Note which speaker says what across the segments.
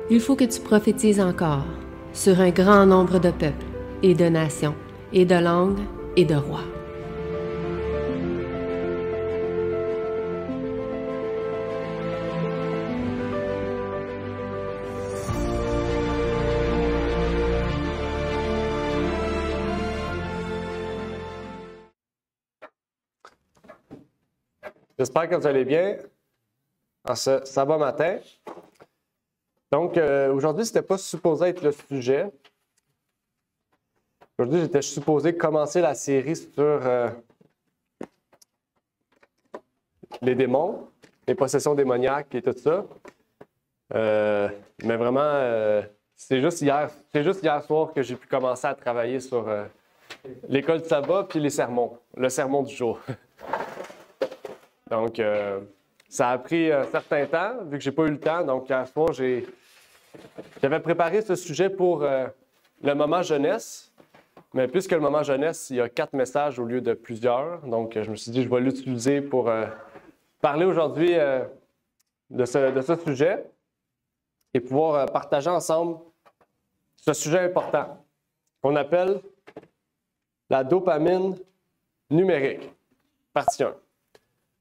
Speaker 1: Il faut que tu prophétises encore sur un grand nombre de peuples et de nations et de langues et de rois.
Speaker 2: J'espère que vous allez bien en ce sabbat matin. Donc, aujourd'hui, ce n'était pas supposé être le sujet. Aujourd'hui, j'étais supposé commencer la série sur les démons, les possessions démoniaques et tout ça. Mais vraiment, c'est juste hier soir que j'ai pu commencer à travailler sur l'école de sabbat puis les sermons, le sermon du jour. Donc, ça a pris un certain temps, vu que j'ai pas eu le temps. Donc, hier soir, j'avais préparé ce sujet pour le moment jeunesse. Mais puisque le moment jeunesse, il y a 4 messages au lieu de plusieurs. Donc, je me suis dit, je vais l'utiliser pour parler aujourd'hui de ce sujet et pouvoir partager ensemble ce sujet important qu'on appelle la dopamine numérique, partie 1.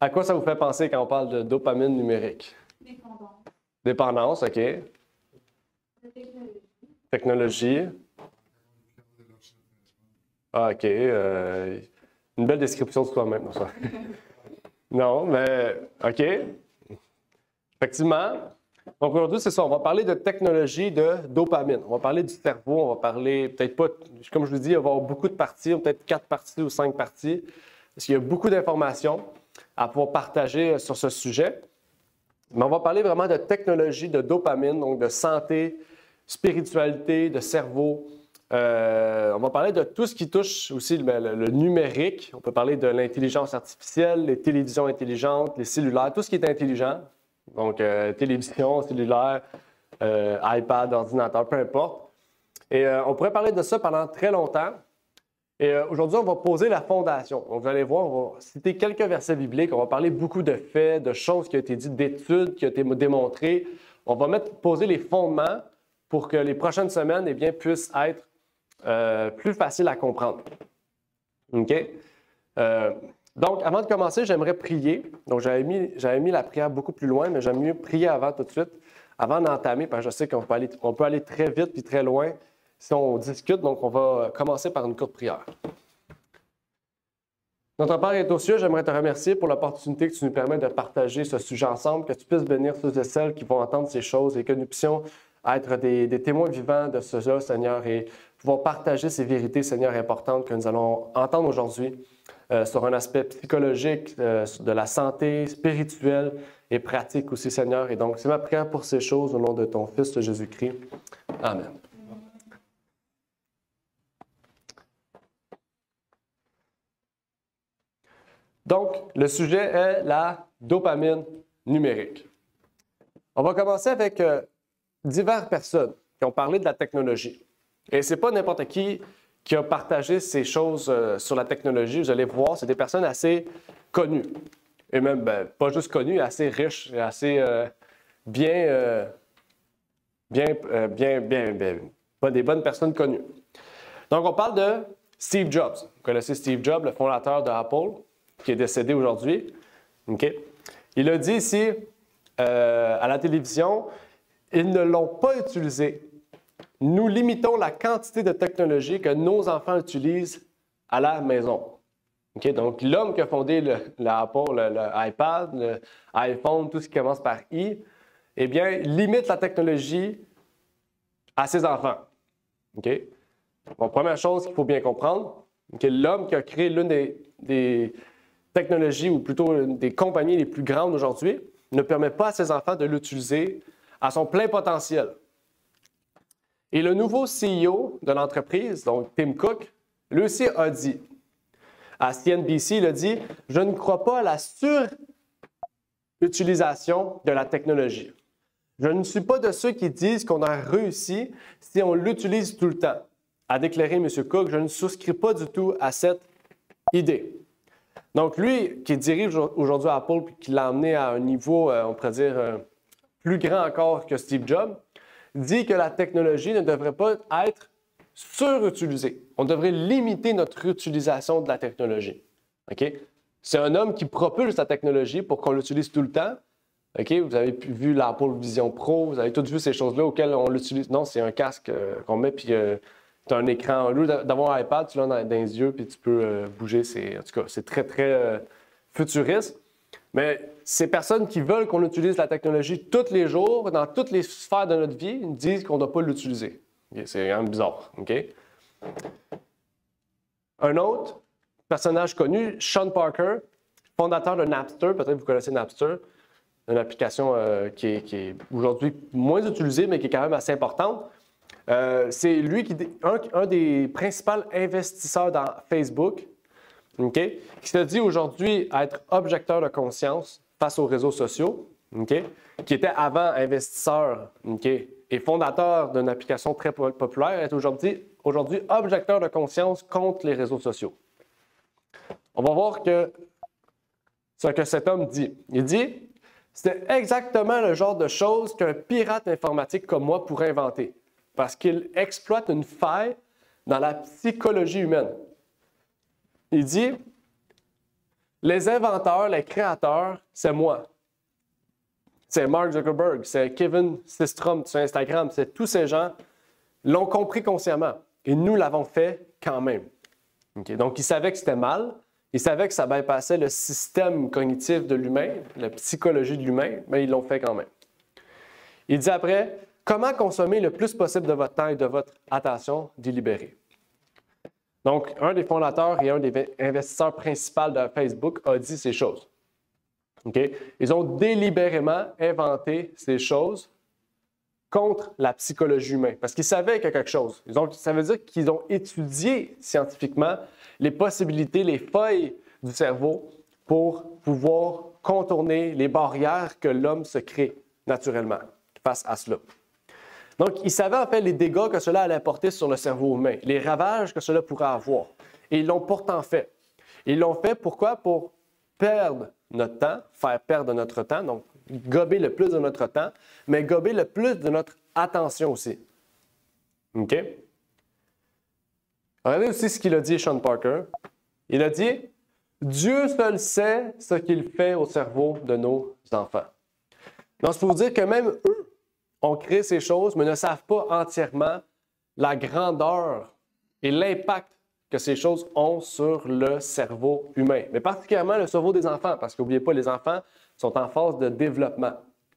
Speaker 2: À quoi ça vous fait penser quand on parle de dopamine numérique?
Speaker 3: Dépendance.
Speaker 2: Dépendance, OK. Technologie. Ah, OK. Une belle description de toi-même, ça. Non, mais OK. Effectivement. Donc aujourd'hui, c'est ça. On va parler de technologie de dopamine. On va parler du cerveau. On va parler, peut-être pas, comme je vous dis, il va y avoir beaucoup de parties, peut-être 4 parties ou 5 parties, parce qu'il y a beaucoup d'informations à pouvoir partager sur ce sujet. Mais on va parler vraiment de technologie, de dopamine, donc de santé, spiritualité, de cerveau. On va parler de tout ce qui touche aussi le numérique. On peut parler de l'intelligence artificielle, les télévisions intelligentes, les cellulaires, tout ce qui est intelligent. Donc, télévision, cellulaire, iPad, ordinateur, peu importe. Et on pourrait parler de ça pendant très longtemps. Et aujourd'hui, on va poser la fondation. Donc, vous allez voir, on va citer quelques versets bibliques. On va parler beaucoup de faits, de choses qui ont été dites, d'études qui ont été démontrées. On va poser les fondements pour que les prochaines semaines eh bien, puissent être plus faciles à comprendre. OK? Donc, avant de commencer, j'aimerais prier. Donc, j'avais mis la prière beaucoup plus loin, mais j'aime mieux prier avant tout de suite, avant d'entamer, parce que je sais qu'on peut aller très vite puis très loin si on discute. Donc, on va commencer par une courte prière. Notre Père est aux cieux, j'aimerais te remercier pour l'opportunité que tu nous permets de partager ce sujet ensemble, que tu puisses bénir ceux et celles qui vont entendre ces choses et que nous puissions être des témoins vivants de cela, Seigneur, et pouvoir partager ces vérités, Seigneur, importantes que nous allons entendre aujourd'hui sur un aspect psychologique, de la santé, spirituelle et pratique aussi, Seigneur. Et donc, c'est ma prière pour ces choses au nom de ton Fils, Jésus-Christ. Amen. Donc, le sujet est la dopamine numérique. On va commencer avec diverses personnes qui ont parlé de la technologie. Et ce n'est pas n'importe qui a partagé ces choses sur la technologie. Vous allez voir, c'est des personnes assez connues. Et même, pas juste connues, assez riches et assez des bonnes personnes connues. Donc, on parle de Steve Jobs. Vous connaissez Steve Jobs, le fondateur de Apple, qui est décédé aujourd'hui. Okay. Il a dit ici à la télévision, ils ne l'ont pas utilisé. Nous limitons la quantité de technologie que nos enfants utilisent à la maison. Okay. Donc, l'homme qui a fondé l'Apple, l'iPad, l'iPhone, tout ce qui commence par I, eh bien, limite la technologie à ses enfants. Okay. Bon, première chose qu'il faut bien comprendre, okay, l'homme qui a créé l'une des technologies, ou plutôt des compagnies les plus grandes aujourd'hui, ne permet pas à ses enfants de l'utiliser à son plein potentiel. Et le nouveau CEO de l'entreprise, donc Tim Cook, lui aussi a dit, à CNBC, il a dit « Je ne crois pas à la surutilisation de la technologie. Je ne suis pas de ceux qui disent qu'on a réussi si on l'utilise tout le temps. » A déclaré M. Cook, « Je ne souscris pas du tout à cette idée. » Donc, lui, qui dirige aujourd'hui Apple et qui l'a amené à un niveau, on pourrait dire, plus grand encore que Steve Jobs, dit que la technologie ne devrait pas être surutilisée. On devrait limiter notre utilisation de la technologie. OK? C'est un homme qui propulse la technologie pour qu'on l'utilise tout le temps. OK? Vous avez vu l'Apple Vision Pro, vous avez tous vu ces choses-là auxquelles on l'utilise. Non, c'est un casque qu'on met, puis tu as un écran. Au lieu d'avoir un iPad, tu l'as dans les yeux, puis tu peux bouger. En tout cas, c'est très, très futuriste. Mais ces personnes qui veulent qu'on utilise la technologie tous les jours, dans toutes les sphères de notre vie, ils disent qu'on ne doit pas l'utiliser. Okay? C'est quand même bizarre. Okay? Un autre personnage connu, Sean Parker, fondateur de Napster, peut-être que vous connaissez Napster, une application qui est aujourd'hui moins utilisée, mais qui est quand même assez importante. C'est lui qui est un des principaux investisseurs dans Facebook, okay, qui se dit aujourd'hui être objecteur de conscience face aux réseaux sociaux, okay, qui était avant investisseur, okay, et fondateur d'une application très populaire, est aujourd'hui objecteur de conscience contre les réseaux sociaux. On va voir ce que cet homme dit. Il dit « C'est exactement le genre de choses qu'un pirate informatique comme moi pourrait inventer, parce qu'il exploite une faille dans la psychologie humaine. » Il dit « Les inventeurs, les créateurs, c'est moi. C'est Mark Zuckerberg, c'est Kevin Systrom sur Instagram, c'est tous ces gens l'ont compris consciemment et nous l'avons fait quand même. Okay? Donc, ils savaient que c'était mal, ils savaient que ça bypassait le système cognitif de l'humain, la psychologie de l'humain, mais ils l'ont fait quand même. Il dit après, comment consommer le plus possible de votre temps et de votre attention délibérée. Donc, un des fondateurs et un des investisseurs principaux de Facebook a dit ces choses. Okay? Ils ont délibérément inventé ces choses contre la psychologie humaine, parce qu'ils savaient qu'il y a quelque chose. Ça veut dire qu'ils ont étudié scientifiquement les possibilités, les failles du cerveau pour pouvoir contourner les barrières que l'homme se crée naturellement face à cela. Donc, ils savaient en fait les dégâts que cela allait apporter sur le cerveau humain, les ravages que cela pourrait avoir. Et ils l'ont pourtant fait. Ils l'ont fait pourquoi? Pour perdre notre temps, faire perdre notre temps, donc gober le plus de notre temps, mais gober le plus de notre attention aussi. OK? Regardez aussi ce qu'il a dit Sean Parker. Il a dit « Dieu seul sait ce qu'il fait au cerveau de nos enfants. » Donc, c'est pour dire que même eux ont créé ces choses, mais ne savent pas entièrement la grandeur et l'impact que ces choses ont sur le cerveau humain, mais particulièrement le cerveau des enfants, parce qu'oubliez pas, les enfants sont en phase de développement.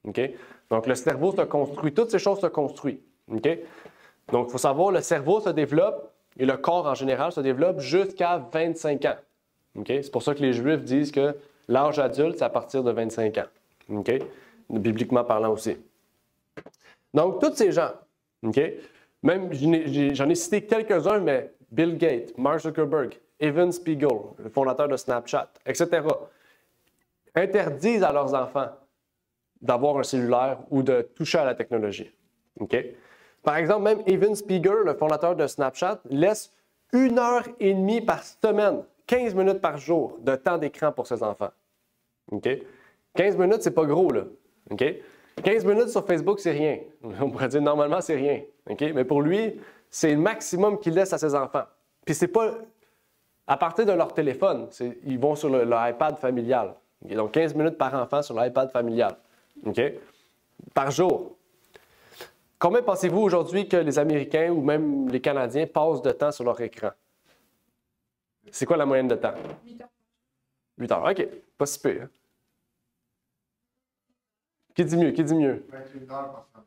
Speaker 2: Okay? Donc, le cerveau se construit, toutes ces choses se construisent. Okay? Donc, il faut savoir, le cerveau se développe et le corps en général se développe jusqu'à 25 ans. Okay? C'est pour ça que les Juifs disent que l'âge adulte, c'est à partir de 25 ans. Okay? Bibliquement parlant aussi. Donc, tous ces gens, okay? Même j'en ai cité quelques-uns, mais Bill Gates, Mark Zuckerberg, Evan Spiegel, le fondateur de Snapchat, etc., interdisent à leurs enfants d'avoir un cellulaire ou de toucher à la technologie. Okay? Par exemple, même Evan Spiegel, le fondateur de Snapchat, laisse 1h30 par semaine, 15 minutes par jour de temps d'écran pour ses enfants. Okay? 15 minutes, c'est pas gros, là. Okay? 15 minutes sur Facebook, c'est rien. On pourrait dire normalement, c'est rien. Okay? Mais pour lui, c'est le maximum qu'il laisse à ses enfants. Puis c'est pas à partir de leur téléphone. Ils vont sur l'iPad familial. Okay? Donc 15 minutes par enfant sur l'iPad familial. Okay? Par jour. Combien pensez-vous aujourd'hui que les Américains ou même les Canadiens passent de temps sur leur écran? C'est quoi la moyenne de temps? 8 heures. 8 heures, OK. Pas si peu. Hein? Qui dit mieux? Qui dit mieux?
Speaker 3: 21 heures par semaine.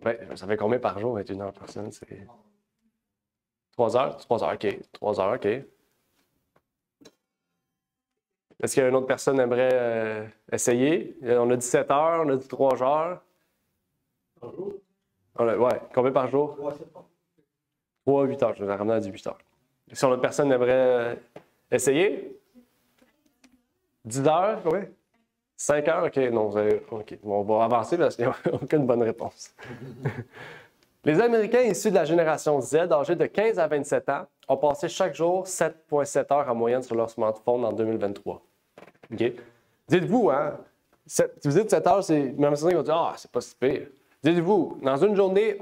Speaker 2: Ben, ça fait combien par jour, 21 heures par semaine? C'est 3 heures? 3 heures, OK. 3 heures, OK. Est-ce qu'il y a une autre personne qui aimerait essayer? On a dit 7 heures, on a dit 3 heures.
Speaker 3: Par jour?
Speaker 2: Ouais, combien par jour? 3 à 8 heures, je vais ramener à 18 heures. Si on a une personne qui aimerait essayer? 10 heures, combien? 5 heures? OK, non, OK. On va avancer parce qu'il n'y a aucune bonne réponse. Les Américains issus de la génération Z, âgés de 15 à 27 ans, ont passé chaque jour 7,7 heures en moyenne sur leur smartphone en 2023. OK? Dites-vous, hein? Si vous dites 7 heures, c'est même si on dit « Ah, c'est pas si pire ». Dites-vous, dans une journée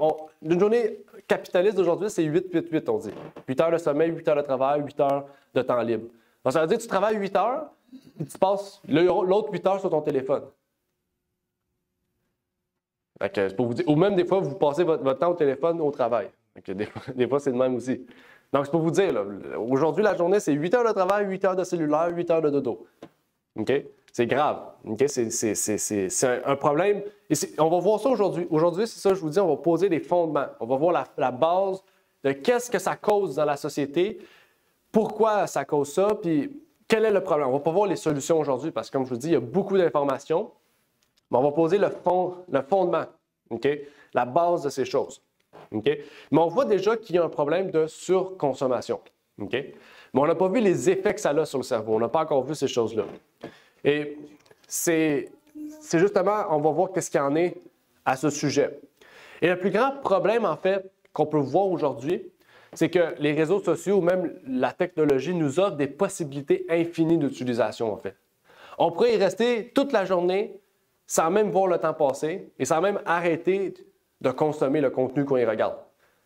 Speaker 2: capitaliste d'aujourd'hui, c'est 8-8-8, on dit. 8 heures de sommeil, 8 heures de travail, 8 heures de temps libre. Donc, ça veut dire que tu travailles 8 heures, puis tu passes l'autre 8 heures sur ton téléphone. Pour vous dire, ou même des fois, vous passez votre temps au téléphone au travail. Des fois, c'est le même aussi. Donc, c'est pour vous dire, aujourd'hui, la journée, c'est 8 heures de travail, 8 heures de cellulaire, 8 heures de dodo. Okay? C'est grave. Okay? C'est un problème. Et on va voir ça aujourd'hui. Aujourd'hui, c'est ça, je vous dis, on va poser des fondements. On va voir la base de qu'est-ce que ça cause dans la société, pourquoi ça cause ça, puis quel est le problème. On ne va pas voir les solutions aujourd'hui parce que, comme je vous dis, il y a beaucoup d'informations. Mais on va poser le fondement, okay? La base de ces choses. Okay? Mais on voit déjà qu'il y a un problème de surconsommation. Okay? Mais on n'a pas vu les effets que ça a sur le cerveau. On n'a pas encore vu ces choses-là. Et c'est justement, on va voir qu'est-ce qu'il y en est à ce sujet. Et le plus grand problème, en fait, qu'on peut voir aujourd'hui, c'est que les réseaux sociaux ou même la technologie nous offrent des possibilités infinies d'utilisation, en fait. On pourrait y rester toute la journée sans même voir le temps passer et sans même arrêter de consommer le contenu qu'on y regarde.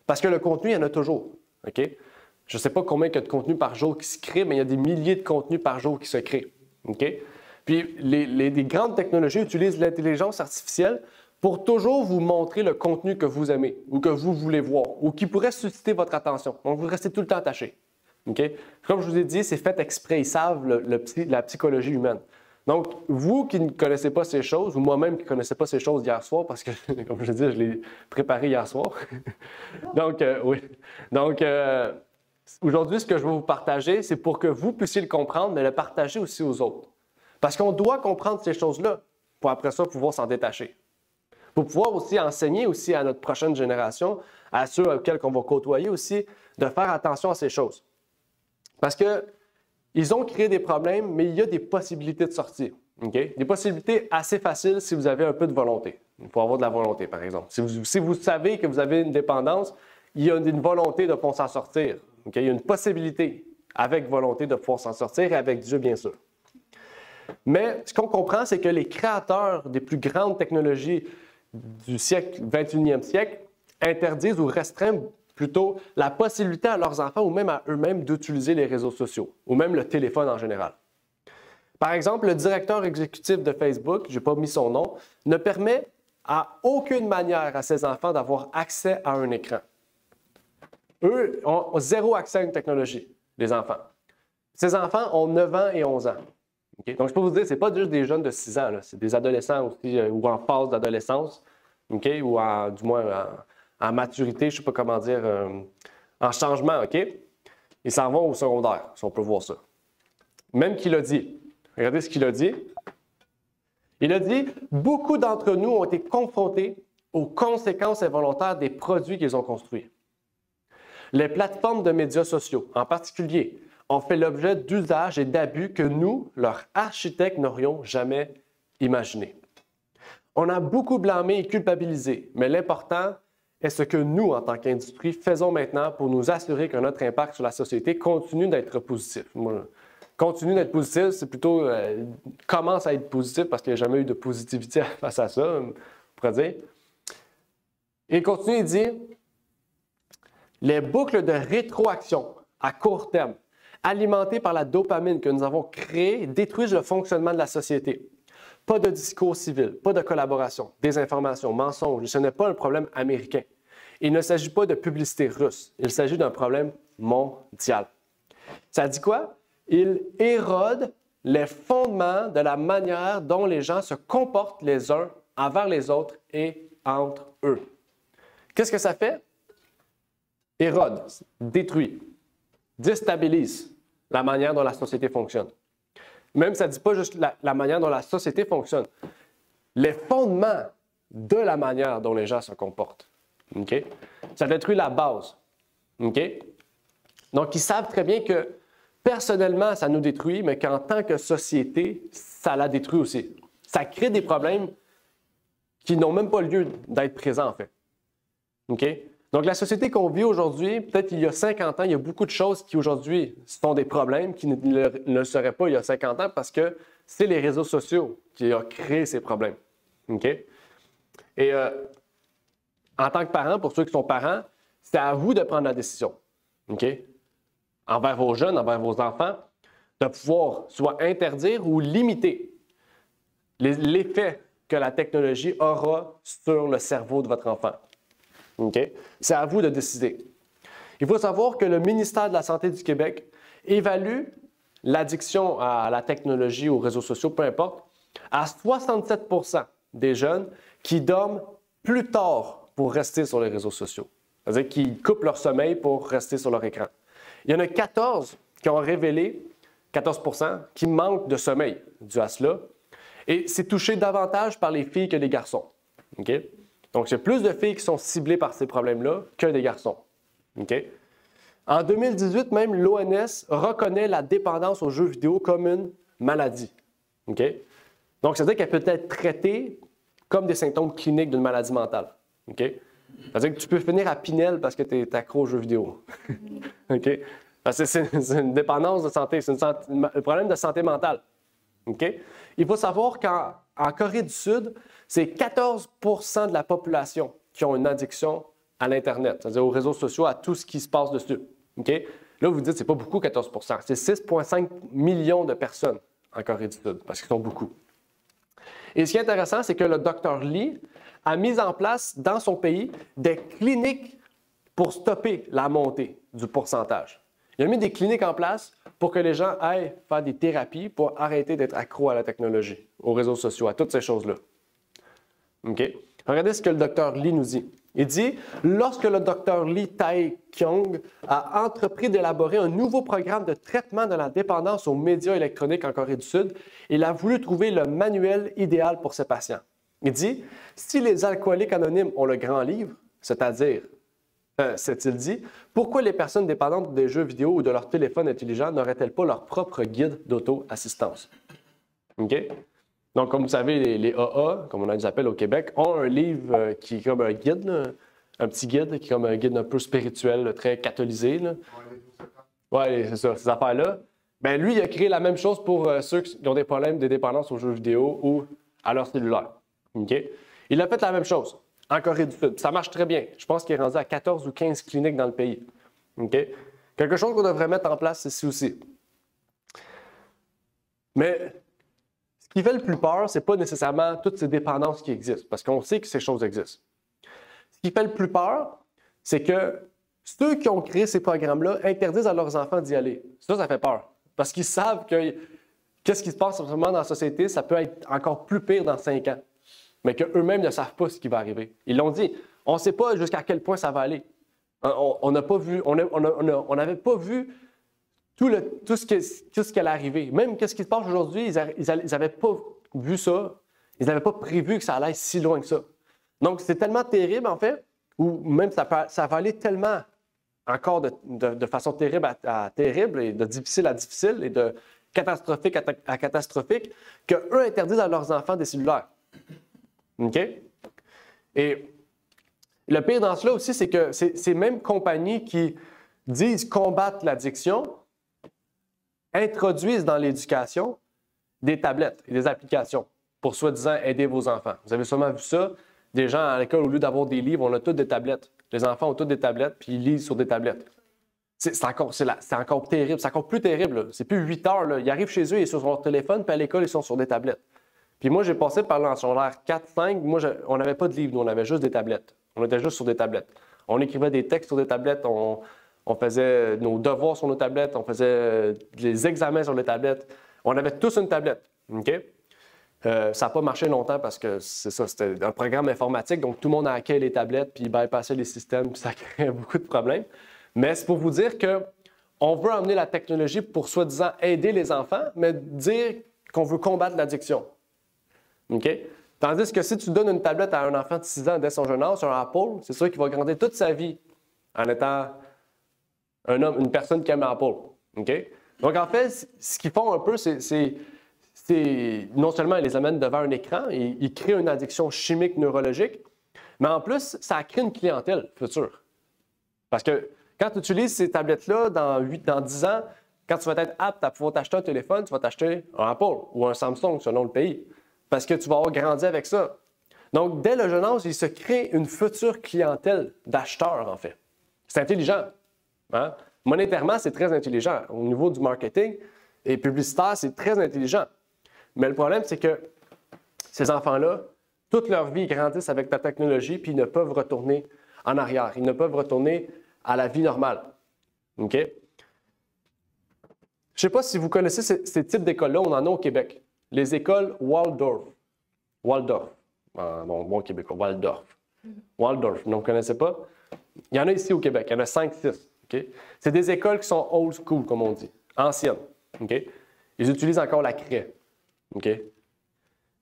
Speaker 2: Parce que le contenu, il y en a toujours. Okay? Je ne sais pas combien il y a de contenu par jour qui se crée, mais il y a des milliers de contenus par jour qui se créent. Okay? Puis les grandes technologies utilisent l'intelligence artificielle pour toujours vous montrer le contenu que vous aimez ou que vous voulez voir ou qui pourrait susciter votre attention. Donc, vous restez tout le temps attaché. Okay? Comme je vous ai dit, c'est fait exprès. Ils savent la psychologie humaine. Donc, vous qui ne connaissez pas ces choses, ou moi-même qui ne connaissais pas ces choses hier soir, parce que, comme je dis, je l'ai préparé hier soir. Donc, oui. Donc, aujourd'hui, ce que je vais vous partager, c'est pour que vous puissiez le comprendre, mais le partager aussi aux autres. Parce qu'on doit comprendre ces choses-là pour après ça pouvoir s'en détacher. Pour pouvoir aussi enseigner aussi à notre prochaine génération, à ceux auxquels on va côtoyer aussi, de faire attention à ces choses. Parce que ils ont créé des problèmes, mais il y a des possibilités de sortie. Okay? Des possibilités assez faciles si vous avez un peu de volonté. Il faut avoir de la volonté, par exemple. Si vous savez que vous avez une dépendance, il y a une volonté de pouvoir s'en sortir. Okay? Il y a une possibilité, avec volonté, de pouvoir s'en sortir, et avec Dieu, bien sûr. Mais ce qu'on comprend, c'est que les créateurs des plus grandes technologies du 21e siècle interdisent ou restreignent plutôt la possibilité à leurs enfants ou même à eux-mêmes d'utiliser les réseaux sociaux ou même le téléphone en général. Par exemple, le directeur exécutif de Facebook, je n'ai pas mis son nom, ne permet à aucune manière à ses enfants d'avoir accès à un écran. Eux ont zéro accès à une technologie, les enfants. Ces enfants ont 9 ans et 11 ans. Okay? Donc, je peux vous dire, ce n'est pas juste des jeunes de 6 ans, c'est des adolescents aussi ou en phase d'adolescence, okay? Ou du moins en maturité, je ne sais pas comment dire, en changement, OK? Ils s'en vont au secondaire, si on peut voir ça. Même qu'il a dit, regardez ce qu'il a dit. Il a dit, beaucoup d'entre nous ont été confrontés aux conséquences involontaires des produits qu'ils ont construits. Les plateformes de médias sociaux, en particulier, ont fait l'objet d'usages et d'abus que nous, leurs architectes, n'aurions jamais imaginés. On a beaucoup blâmé et culpabilisé, mais l'important est ce que nous, en tant qu'industrie, faisons maintenant pour nous assurer que notre impact sur la société continue d'être positif. Continue d'être positif, c'est plutôt commence à être positif parce qu'il n'y a jamais eu de positivité face à ça, on pourrait dire. Et il continue et dit les boucles de rétroaction à court terme, alimentées par la dopamine que nous avons créée, détruisent le fonctionnement de la société. Pas de discours civil, pas de collaboration, désinformation, mensonges. Ce n'est pas un problème américain. Il ne s'agit pas de publicité russe. Il s'agit d'un problème mondial. Ça dit quoi? Il érode les fondements de la manière dont les gens se comportent les uns envers les autres et entre eux. Qu'est-ce que ça fait? Érode, détruit, déstabilise la manière dont la société fonctionne. Même, ça ne dit pas juste la manière dont la société fonctionne. Les fondements de la manière dont les gens se comportent. Okay? Ça détruit la base. Okay? Donc, ils savent très bien que personnellement, ça nous détruit, mais qu'en tant que société, ça la détruit aussi. Ça crée des problèmes qui n'ont même pas lieu d'être présents, en fait. Okay? Donc, la société qu'on vit aujourd'hui, peut-être il y a 50 ans, il y a beaucoup de choses qui aujourd'hui sont des problèmes qui ne le seraient pas il y a 50 ans parce que c'est les réseaux sociaux qui ont créé ces problèmes. Okay? Et en tant que parent, pour ceux qui sont parents, c'est à vous de prendre la décision. OK? Envers vos jeunes, envers vos enfants, de pouvoir soit interdire ou limiter l'effet que la technologie aura sur le cerveau de votre enfant. Okay? C'est à vous de décider. Il faut savoir que le ministère de la Santé du Québec évalue l'addiction à la technologie, aux réseaux sociaux, peu importe, à 67 % des jeunes qui dorment plus tard pour rester sur les réseaux sociaux. C'est-à-dire qu'ils coupent leur sommeil pour rester sur leur écran. Il y en a 14 qui ont révélé, 14 % qui manquent de sommeil dû à cela. Et c'est touché davantage par les filles que les garçons. Okay? Donc, il y a plus de filles qui sont ciblées par ces problèmes-là que des garçons. Okay? En 2018, même l'OMS reconnaît la dépendance aux jeux vidéo comme une maladie. Okay? Donc, ça veut dire qu'elle peut être traitée comme des symptômes cliniques d'une maladie mentale. Okay? Ça veut dire que tu peux finir à Pinel parce que tu es accro aux jeux vidéo. Okay? Parce que c'est une dépendance de santé, c'est un problème de santé mentale. Okay? Il faut savoir qu'en Corée du Sud, c'est 14 % de la population qui ont une addiction à l'Internet, c'est-à-dire aux réseaux sociaux, à tout ce qui se passe dessus. Okay? Là, vous dites, c'est pas beaucoup, 14 %. C'est 6,5 millions de personnes en Corée du Sud, parce qu'ils sont beaucoup. Et ce qui est intéressant, c'est que le Dr Lee a mis en place dans son pays des cliniques pour stopper la montée du pourcentage. Il a mis des cliniques en place pour que les gens aillent faire des thérapies pour arrêter d'être accros à la technologie, aux réseaux sociaux, à toutes ces choses-là. OK? Regardez ce que le Dr Lee nous dit. Il dit « Lorsque le Dr Lee Tae-kyung a entrepris d'élaborer un nouveau programme de traitement de la dépendance aux médias électroniques en Corée du Sud, il a voulu trouver le manuel idéal pour ses patients. Il dit « Si les alcooliques anonymes ont le grand livre, c'est-à-dire s'est-il dit, pourquoi les personnes dépendantes des jeux vidéo ou de leur téléphone intelligent n'auraient-elles pas leur propre guide d'auto-assistance? » OK? Donc, comme vous savez, les AA, comme on les appelle au Québec, ont un livre qui est comme un guide, là, un petit guide, qui est comme un guide un peu spirituel, là, très catholisé. Oui, c'est ça, ces affaires-là. Bien, lui, il a créé la même chose pour ceux qui ont des problèmes de dépendance aux jeux vidéo ou à leur cellulaire. OK? Il a fait la même chose en Corée du Sud. Ça marche très bien. Je pense qu'il est rendu à 14 ou 15 cliniques dans le pays. OK? Quelque chose qu'on devrait mettre en place ici aussi. Mais ce qui fait le plus peur, ce n'est pas nécessairement toutes ces dépendances qui existent, parce qu'on sait que ces choses existent. Ce qui fait le plus peur, c'est que ceux qui ont créé ces programmes-là interdisent à leurs enfants d'y aller. Ça fait peur. Parce qu'ils savent que qu'est-ce qui se passe en ce moment dans la société, ça peut être encore plus pire dans 5 ans. Mais qu'eux-mêmes ne savent pas ce qui va arriver. Ils l'ont dit. On ne sait pas jusqu'à quel point ça va aller. On n'avait pas vu tout ce qui allait arriver. Même qu'est-ce qui se passe aujourd'hui, ils n'avaient pas vu ça. Ils n'avaient pas prévu que ça allait si loin que ça. Donc, c'est tellement terrible, en fait, ou même ça va aller tellement encore de façon terrible à terrible, et de difficile à difficile, et de catastrophique à catastrophique, qu'eux interdisent à leurs enfants des cellulaires. OK? Et le pire dans cela aussi, c'est que ces mêmes compagnies qui disent combattre l'addiction introduisent dans l'éducation des tablettes et des applications pour soi-disant aider vos enfants. Vous avez sûrement vu ça. Des gens à l'école, au lieu d'avoir des livres, on a tous des tablettes. Les enfants ont tous des tablettes, puis ils lisent sur des tablettes. C'est encore terrible. C'est encore plus terrible. C'est plus 8 heures. Là. Ils arrivent chez eux, ils sont sur leur téléphone, puis à l'école, ils sont sur des tablettes. Puis moi, j'ai passé par le secondaire 4-5. Moi, on n'avait pas de livres, nous, on avait juste des tablettes. On était juste sur des tablettes. On écrivait des textes sur des tablettes, on faisait nos devoirs sur nos tablettes, on faisait des examens sur les tablettes. On avait tous une tablette. OK? Ça n'a pas marché longtemps parce que c'est ça, c'était un programme informatique, donc tout le monde a hacké les tablettes, puis bypassait les systèmes, puis ça créait beaucoup de problèmes. Mais c'est pour vous dire qu'on veut emmener la technologie pour soi-disant aider les enfants, mais dire qu'on veut combattre l'addiction. OK? Tandis que si tu donnes une tablette à un enfant de 6 ans dès son jeune âge sur un Apple, c'est sûr qu'il va grandir toute sa vie en étant une personne qui aime Apple. OK? Donc, en fait, ce qu'ils font un peu, c'est non seulement ils les amènent devant un écran, ils créent une addiction chimique neurologique, mais en plus, ça crée une clientèle future. Parce que quand tu utilises ces tablettes-là dans 10 ans, quand tu vas être apte à pouvoir t'acheter un téléphone, tu vas t'acheter un Apple ou un Samsung selon le pays. Parce que tu vas avoir grandi avec ça. Donc, dès le jeune âge, il se crée une future clientèle d'acheteurs, en fait. C'est intelligent. Hein? Monétairement, c'est très intelligent. Au niveau du marketing et publicitaire, c'est très intelligent. Mais le problème, c'est que ces enfants-là, toute leur vie, ils grandissent avec la technologie, puis ils ne peuvent retourner en arrière. Ils ne peuvent retourner à la vie normale. OK? Je ne sais pas si vous connaissez ces types d'écoles-là, on en a au Québec. Les écoles Waldorf. Waldorf. Bon québécois, Waldorf. Waldorf, vous ne connaissez pas? Il y en a ici au Québec, il y en a 5-6. Okay? C'est des écoles qui sont old school, comme on dit, anciennes. Okay? Ils utilisent encore la craie. Okay?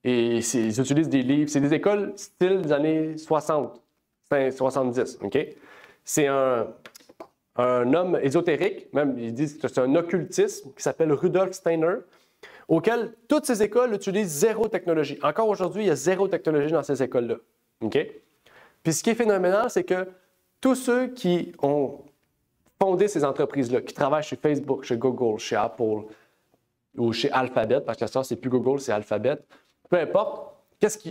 Speaker 2: Et ils utilisent des livres. C'est des écoles style des années 60, 70. Okay? C'est un homme ésotérique, même ils disent que c'est un occultisme, qui s'appelle Rudolf Steiner, auquel toutes ces écoles utilisent zéro technologie. Encore aujourd'hui, il y a zéro technologie dans ces écoles-là. Okay? Puis ce qui est phénoménal, c'est que tous ceux qui ont fondé ces entreprises-là, qui travaillent chez Facebook, chez Google, chez Apple ou chez Alphabet, parce que ça, c'est plus Google, c'est Alphabet, peu importe,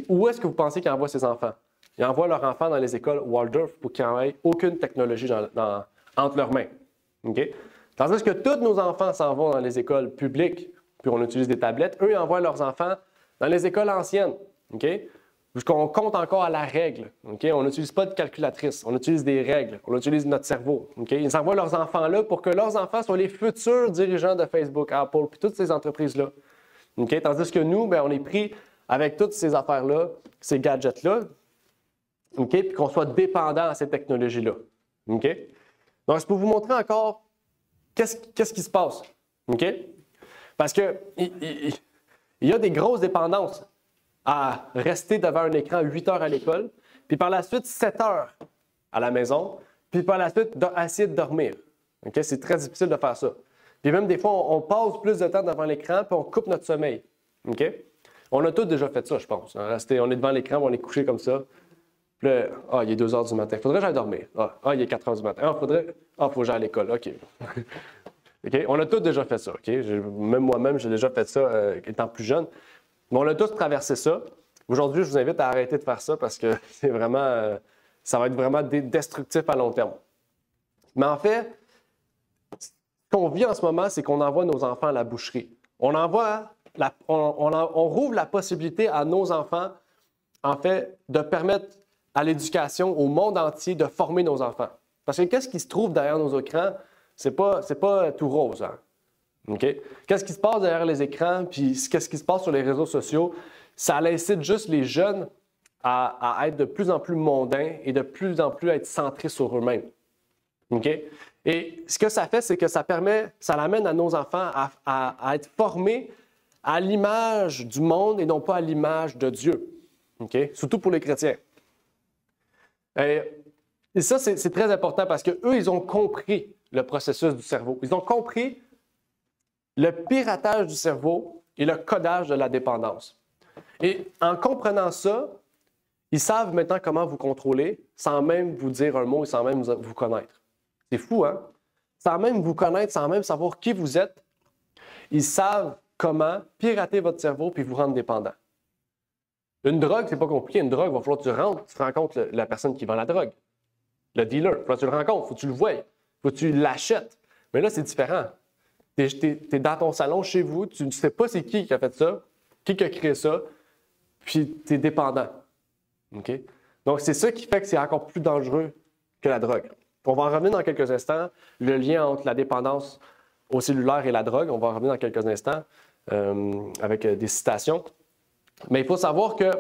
Speaker 2: où est-ce que vous pensez qu'ils envoient ces enfants? Ils envoient leurs enfants dans les écoles Waldorf pour qu'ils n'aient aucune technologie entre leurs mains. Okay? Tandis que tous nos enfants s'en vont dans les écoles publiques, puis on utilise des tablettes, eux, ils envoient leurs enfants dans les écoles anciennes. Okay? Puisqu'on compte encore à la règle. Okay? On n'utilise pas de calculatrice, on utilise des règles, on utilise notre cerveau. Okay? Ils envoient leurs enfants là pour que leurs enfants soient les futurs dirigeants de Facebook, Apple, puis toutes ces entreprises-là. Okay? Tandis que nous, bien, on est pris avec toutes ces affaires-là, ces gadgets-là, okay? Puis qu'on soit dépendant à ces technologies-là. Okay? Donc, c'est pour vous montrer encore qu'est-ce qui se passe. Okay? Parce qu'il y a des grosses dépendances à rester devant un écran 8 heures à l'école, puis par la suite 7 heures à la maison, puis par la suite essayer de dormir. Okay? C'est très difficile de faire ça. Puis même des fois, on passe plus de temps devant l'écran, puis on coupe notre sommeil. Okay? On a tous déjà fait ça, je pense. On est devant l'écran, on est couché comme ça. Puis là, il est 2 heures du matin. Faudrait que j'aille dormir. Il est 4 heures du matin. Faut que j'aille à l'école. OK. Okay? On a tous déjà fait ça. Okay? Même moi-même, j'ai déjà fait ça étant plus jeune. Mais on a tous traversé ça. Aujourd'hui, je vous invite à arrêter de faire ça parce que c'est vraiment, ça va être vraiment destructif à long terme. Mais en fait, ce qu'on vit en ce moment, c'est qu'on envoie nos enfants à la boucherie. On rouvre la possibilité à nos enfants, en fait, de permettre à l'éducation, au monde entier, de former nos enfants. Parce que qu'est-ce qui se trouve derrière nos écrans? C'est pas tout rose. Hein? Okay? Qu'est-ce qui se passe derrière les écrans? Puis qu'est-ce qui se passe sur les réseaux sociaux? Ça incite juste les jeunes à être de plus en plus mondains et de plus en plus à être centrés sur eux-mêmes. Okay? Et ce que ça fait, c'est que ça l'amène à nos enfants à être formés à l'image du monde et non pas à l'image de Dieu. Okay? Surtout pour les chrétiens. Et ça, c'est très important parce qu'eux, ils ont compris le processus du cerveau. Ils ont compris le piratage du cerveau et le codage de la dépendance. Et en comprenant ça, ils savent maintenant comment vous contrôler sans même vous dire un mot et sans même vous connaître. C'est fou, hein? Sans même vous connaître, sans même savoir qui vous êtes, ils savent comment pirater votre cerveau puis vous rendre dépendant. Une drogue, c'est pas compliqué. Une drogue, il va falloir que tu rencontres la personne qui vend la drogue. Le dealer, il va falloir que tu le rencontres, il faut que tu le voies, il faut que tu l'achètes. Mais là, c'est différent. Tu es dans ton salon, chez vous, tu ne sais pas c'est qui a fait ça, qui a créé ça, puis tu es dépendant. Okay? Donc, c'est ça qui fait que c'est encore plus dangereux que la drogue. On va en revenir dans quelques instants, le lien entre la dépendance au cellulaire et la drogue. On va en revenir dans quelques instants avec des citations. Mais il faut savoir que,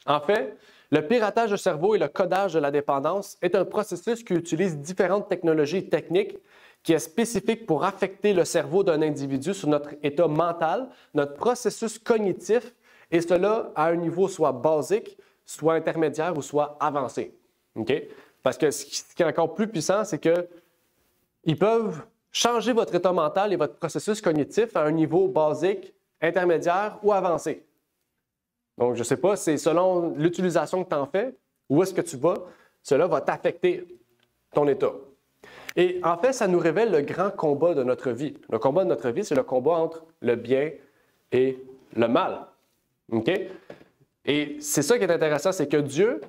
Speaker 2: en fait, le piratage du cerveau et le codage de la dépendance est un processus qui utilise différentes technologies et techniques qui est spécifique pour affecter le cerveau d'un individu sur notre état mental, notre processus cognitif, et cela à un niveau soit basique, soit intermédiaire ou soit avancé. Okay? Parce que ce qui est encore plus puissant, c'est qu'ils peuvent changer votre état mental et votre processus cognitif à un niveau basique, intermédiaire ou avancé. Donc, je ne sais pas, c'est selon l'utilisation que tu en fais, où est-ce que tu vas, cela va t'affecter ton état. Et en fait, ça nous révèle le grand combat de notre vie. Le combat de notre vie, c'est le combat entre le bien et le mal. Okay? Et c'est ça qui est intéressant, c'est que Dieu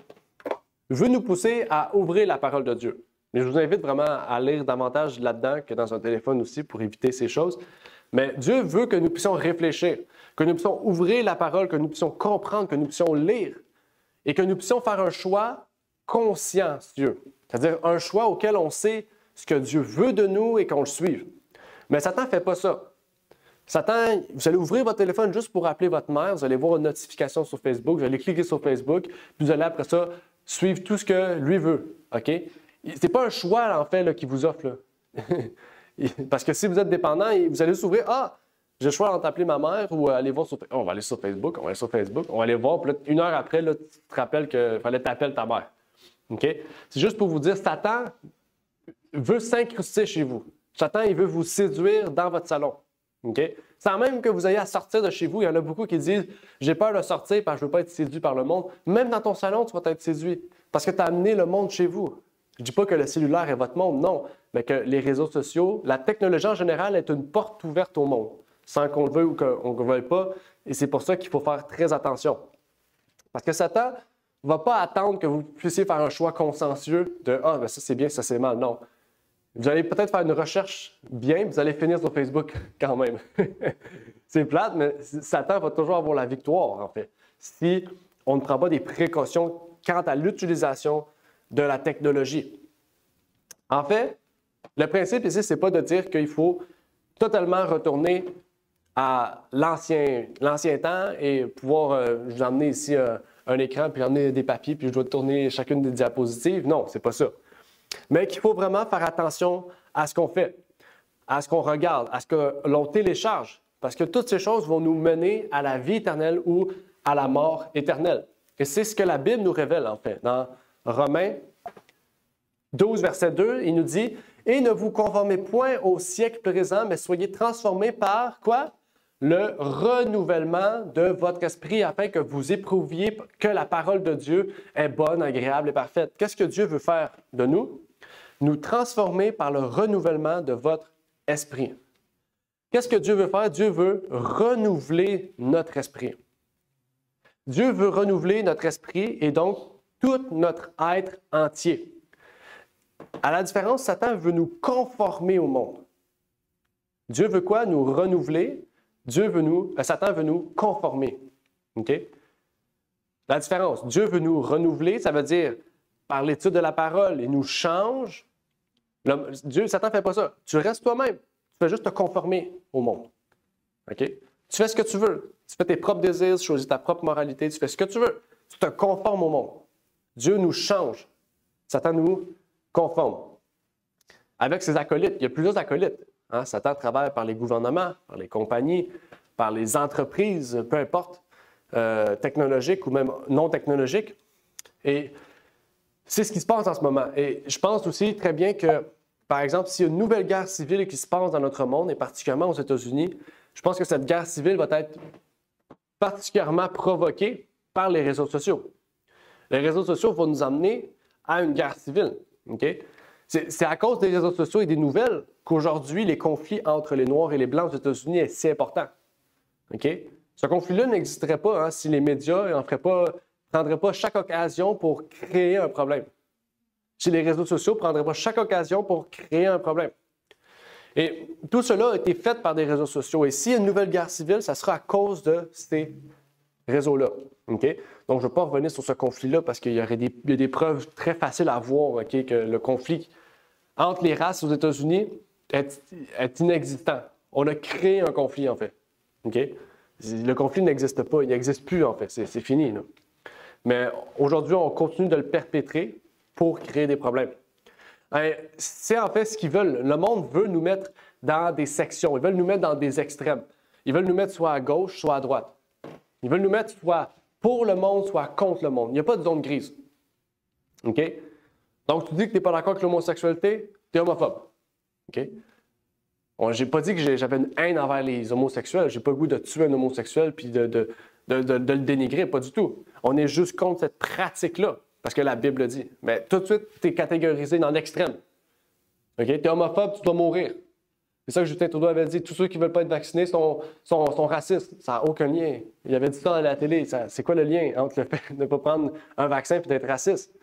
Speaker 2: veut nous pousser à ouvrir la parole de Dieu. Mais je vous invite vraiment à lire davantage là-dedans que dans un téléphone aussi pour éviter ces choses. Mais Dieu veut que nous puissions réfléchir, que nous puissions ouvrir la parole, que nous puissions comprendre, que nous puissions lire et que nous puissions faire un choix consciencieux. C'est-à-dire un choix auquel on sait ce que Dieu veut de nous et qu'on le suive. Mais Satan ne fait pas ça. Satan, vous allez ouvrir votre téléphone juste pour appeler votre mère, vous allez voir une notification sur Facebook, vous allez cliquer sur Facebook, puis vous allez après ça suivre tout ce que lui veut. OK? Ce n'est pas un choix, là, en fait, là, qu'il vous offre. Là. Parce que si vous êtes dépendant, vous allez s'ouvrir. Ah, j'ai le choix d'en appeler ma mère ou aller voir sur Facebook. On va aller sur Facebook, on va aller sur Facebook, on va aller voir. Puis là, une heure après, là, tu te rappelles qu'il fallait t'appeler ta mère. OK? C'est juste pour vous dire, Satan veut s'incruster chez vous. Satan, il veut vous séduire dans votre salon. OK? Sans même que vous ayez à sortir de chez vous, il y en a beaucoup qui disent « J'ai peur de sortir parce que je ne veux pas être séduit par le monde. » Même dans ton salon, tu vas être séduit parce que tu as amené le monde chez vous. Je ne dis pas que le cellulaire est votre monde, non, mais que les réseaux sociaux, la technologie en général est une porte ouverte au monde, sans qu'on le veuille ou qu'on ne le veuille pas. Et c'est pour ça qu'il faut faire très attention. Parce que Satan ne va pas attendre que vous puissiez faire un choix consensueux de « Ah, ben ça c'est bien, ça c'est mal. » Non. Vous allez peut-être faire une recherche bien, vous allez finir sur Facebook quand même. C'est plate, mais Satan va toujours avoir la victoire, en fait, si on ne prend pas des précautions quant à l'utilisation de la technologie. En fait, le principe ici, ce n'est pas de dire qu'il faut totalement retourner à l'ancien temps et pouvoir, je vous emmener ici un écran, puis emmener des papiers, puis je dois tourner chacune des diapositives. Non, c'est pas ça. Mais qu'il faut vraiment faire attention à ce qu'on fait, à ce qu'on regarde, à ce que l'on télécharge, parce que toutes ces choses vont nous mener à la vie éternelle ou à la mort éternelle. Et c'est ce que la Bible nous révèle, en fait. Dans Romains 12, verset 2, il nous dit « Et ne vous conformez point au siècle présent, mais soyez transformés par quoi? Le renouvellement de votre esprit, afin que vous éprouviez que la parole de Dieu est bonne, agréable et parfaite. » Qu'est-ce que Dieu veut faire de nous? Nous transformer par le renouvellement de votre esprit. Qu'est-ce que Dieu veut faire? Dieu veut renouveler notre esprit. Dieu veut renouveler notre esprit et donc tout notre être entier. À la différence, Satan veut nous conformer au monde. Dieu veut quoi? Nous renouveler. Satan veut nous conformer. OK? La différence, Dieu veut nous renouveler, ça veut dire par l'étude de la parole, il nous change. Satan ne fait pas ça. Tu restes toi-même. Tu fais juste te conformer au monde. OK? Tu fais ce que tu veux. Tu fais tes propres désirs, tu choisis ta propre moralité, tu fais ce que tu veux. Tu te conformes au monde. Dieu nous change. Satan nous conforme. Avec ses acolytes, il y a plusieurs acolytes. Hein? Satan travaille par les gouvernements, par les compagnies, par les entreprises, peu importe, technologiques ou même non technologiques. Et c'est ce qui se passe en ce moment. Et je pense aussi très bien que, par exemple, s'il y a une nouvelle guerre civile qui se passe dans notre monde, et particulièrement aux États-Unis, je pense que cette guerre civile va être particulièrement provoquée par les réseaux sociaux. Les réseaux sociaux vont nous emmener à une guerre civile. Okay? C'est à cause des réseaux sociaux et des nouvelles qu'aujourd'hui, les conflits entre les Noirs et les Blancs aux États-Unis est si important. Okay? Ce conflit-là n'existerait pas si les médias ne prendraient pas chaque occasion pour créer un problème. Si les réseaux sociaux ne prendraient pas chaque occasion pour créer un problème. Et tout cela a été fait par des réseaux sociaux. Et s'il y a une nouvelle guerre civile, ça sera à cause de ces réseaux-là. Okay? Donc, je ne vais pas revenir sur ce conflit-là parce qu'il y a des preuves très faciles à voir okay, que le conflit entre les races aux États-Unis est inexistant. On a créé un conflit, en fait. Okay? Le conflit n'existe pas, il n'existe plus, en fait. C'est fini. Là. Mais aujourd'hui, on continue de le perpétrer pour créer des problèmes. C'est en fait ce qu'ils veulent. Le monde veut nous mettre dans des sections. Ils veulent nous mettre dans des extrêmes. Ils veulent nous mettre soit à gauche, soit à droite. Ils veulent nous mettre soit pour le monde, soit contre le monde. Il n'y a pas de zone grise. OK? Donc, tu dis que tu n'es pas d'accord avec l'homosexualité, tu es homophobe. OK? Je n'ai pas dit que j'avais une haine envers les homosexuels. Je n'ai pas le goût de tuer un homosexuel puis de le dénigrer, pas du tout. On est juste contre cette pratique-là, parce que la Bible le dit. Mais tout de suite, tu es catégorisé dans l'extrême. OK? Tu es homophobe, tu dois mourir. C'est ça que Justin Trudeau avait dit. Tous ceux qui ne veulent pas être vaccinés sont racistes. Ça n'a aucun lien. Il avait dit ça à la télé. C'est quoi le lien entre le fait de ne pas prendre un vaccin et d'être raciste?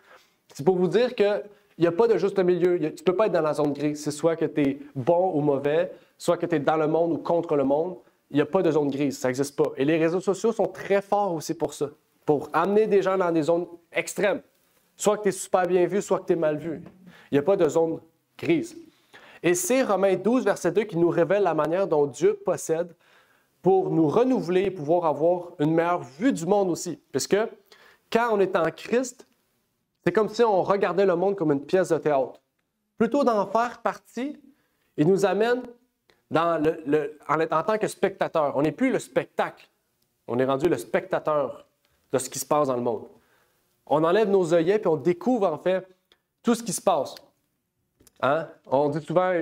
Speaker 2: C'est pour vous dire qu'il n'y a pas de juste milieu. Tu ne peux pas être dans la zone grise. C'est soit que tu es bon ou mauvais, soit que tu es dans le monde ou contre le monde. Il n'y a pas de zone grise. Ça n'existe pas. Et les réseaux sociaux sont très forts aussi pour ça. Pour amener des gens dans des zones extrêmes. Soit que tu es super bien vu, soit que tu es mal vu. Il n'y a pas de zone grise. Et c'est Romains 12, verset 2 qui nous révèle la manière dont Dieu possède pour nous renouveler et pouvoir avoir une meilleure vue du monde aussi. Puisque quand on est en Christ, c'est comme si on regardait le monde comme une pièce de théâtre. Plutôt d'en faire partie, il nous amène en tant que spectateur. On n'est plus le spectacle. On est rendu le spectateur de ce qui se passe dans le monde. On enlève nos œillets puis on découvre en fait tout ce qui se passe. Hein? On dit souvent,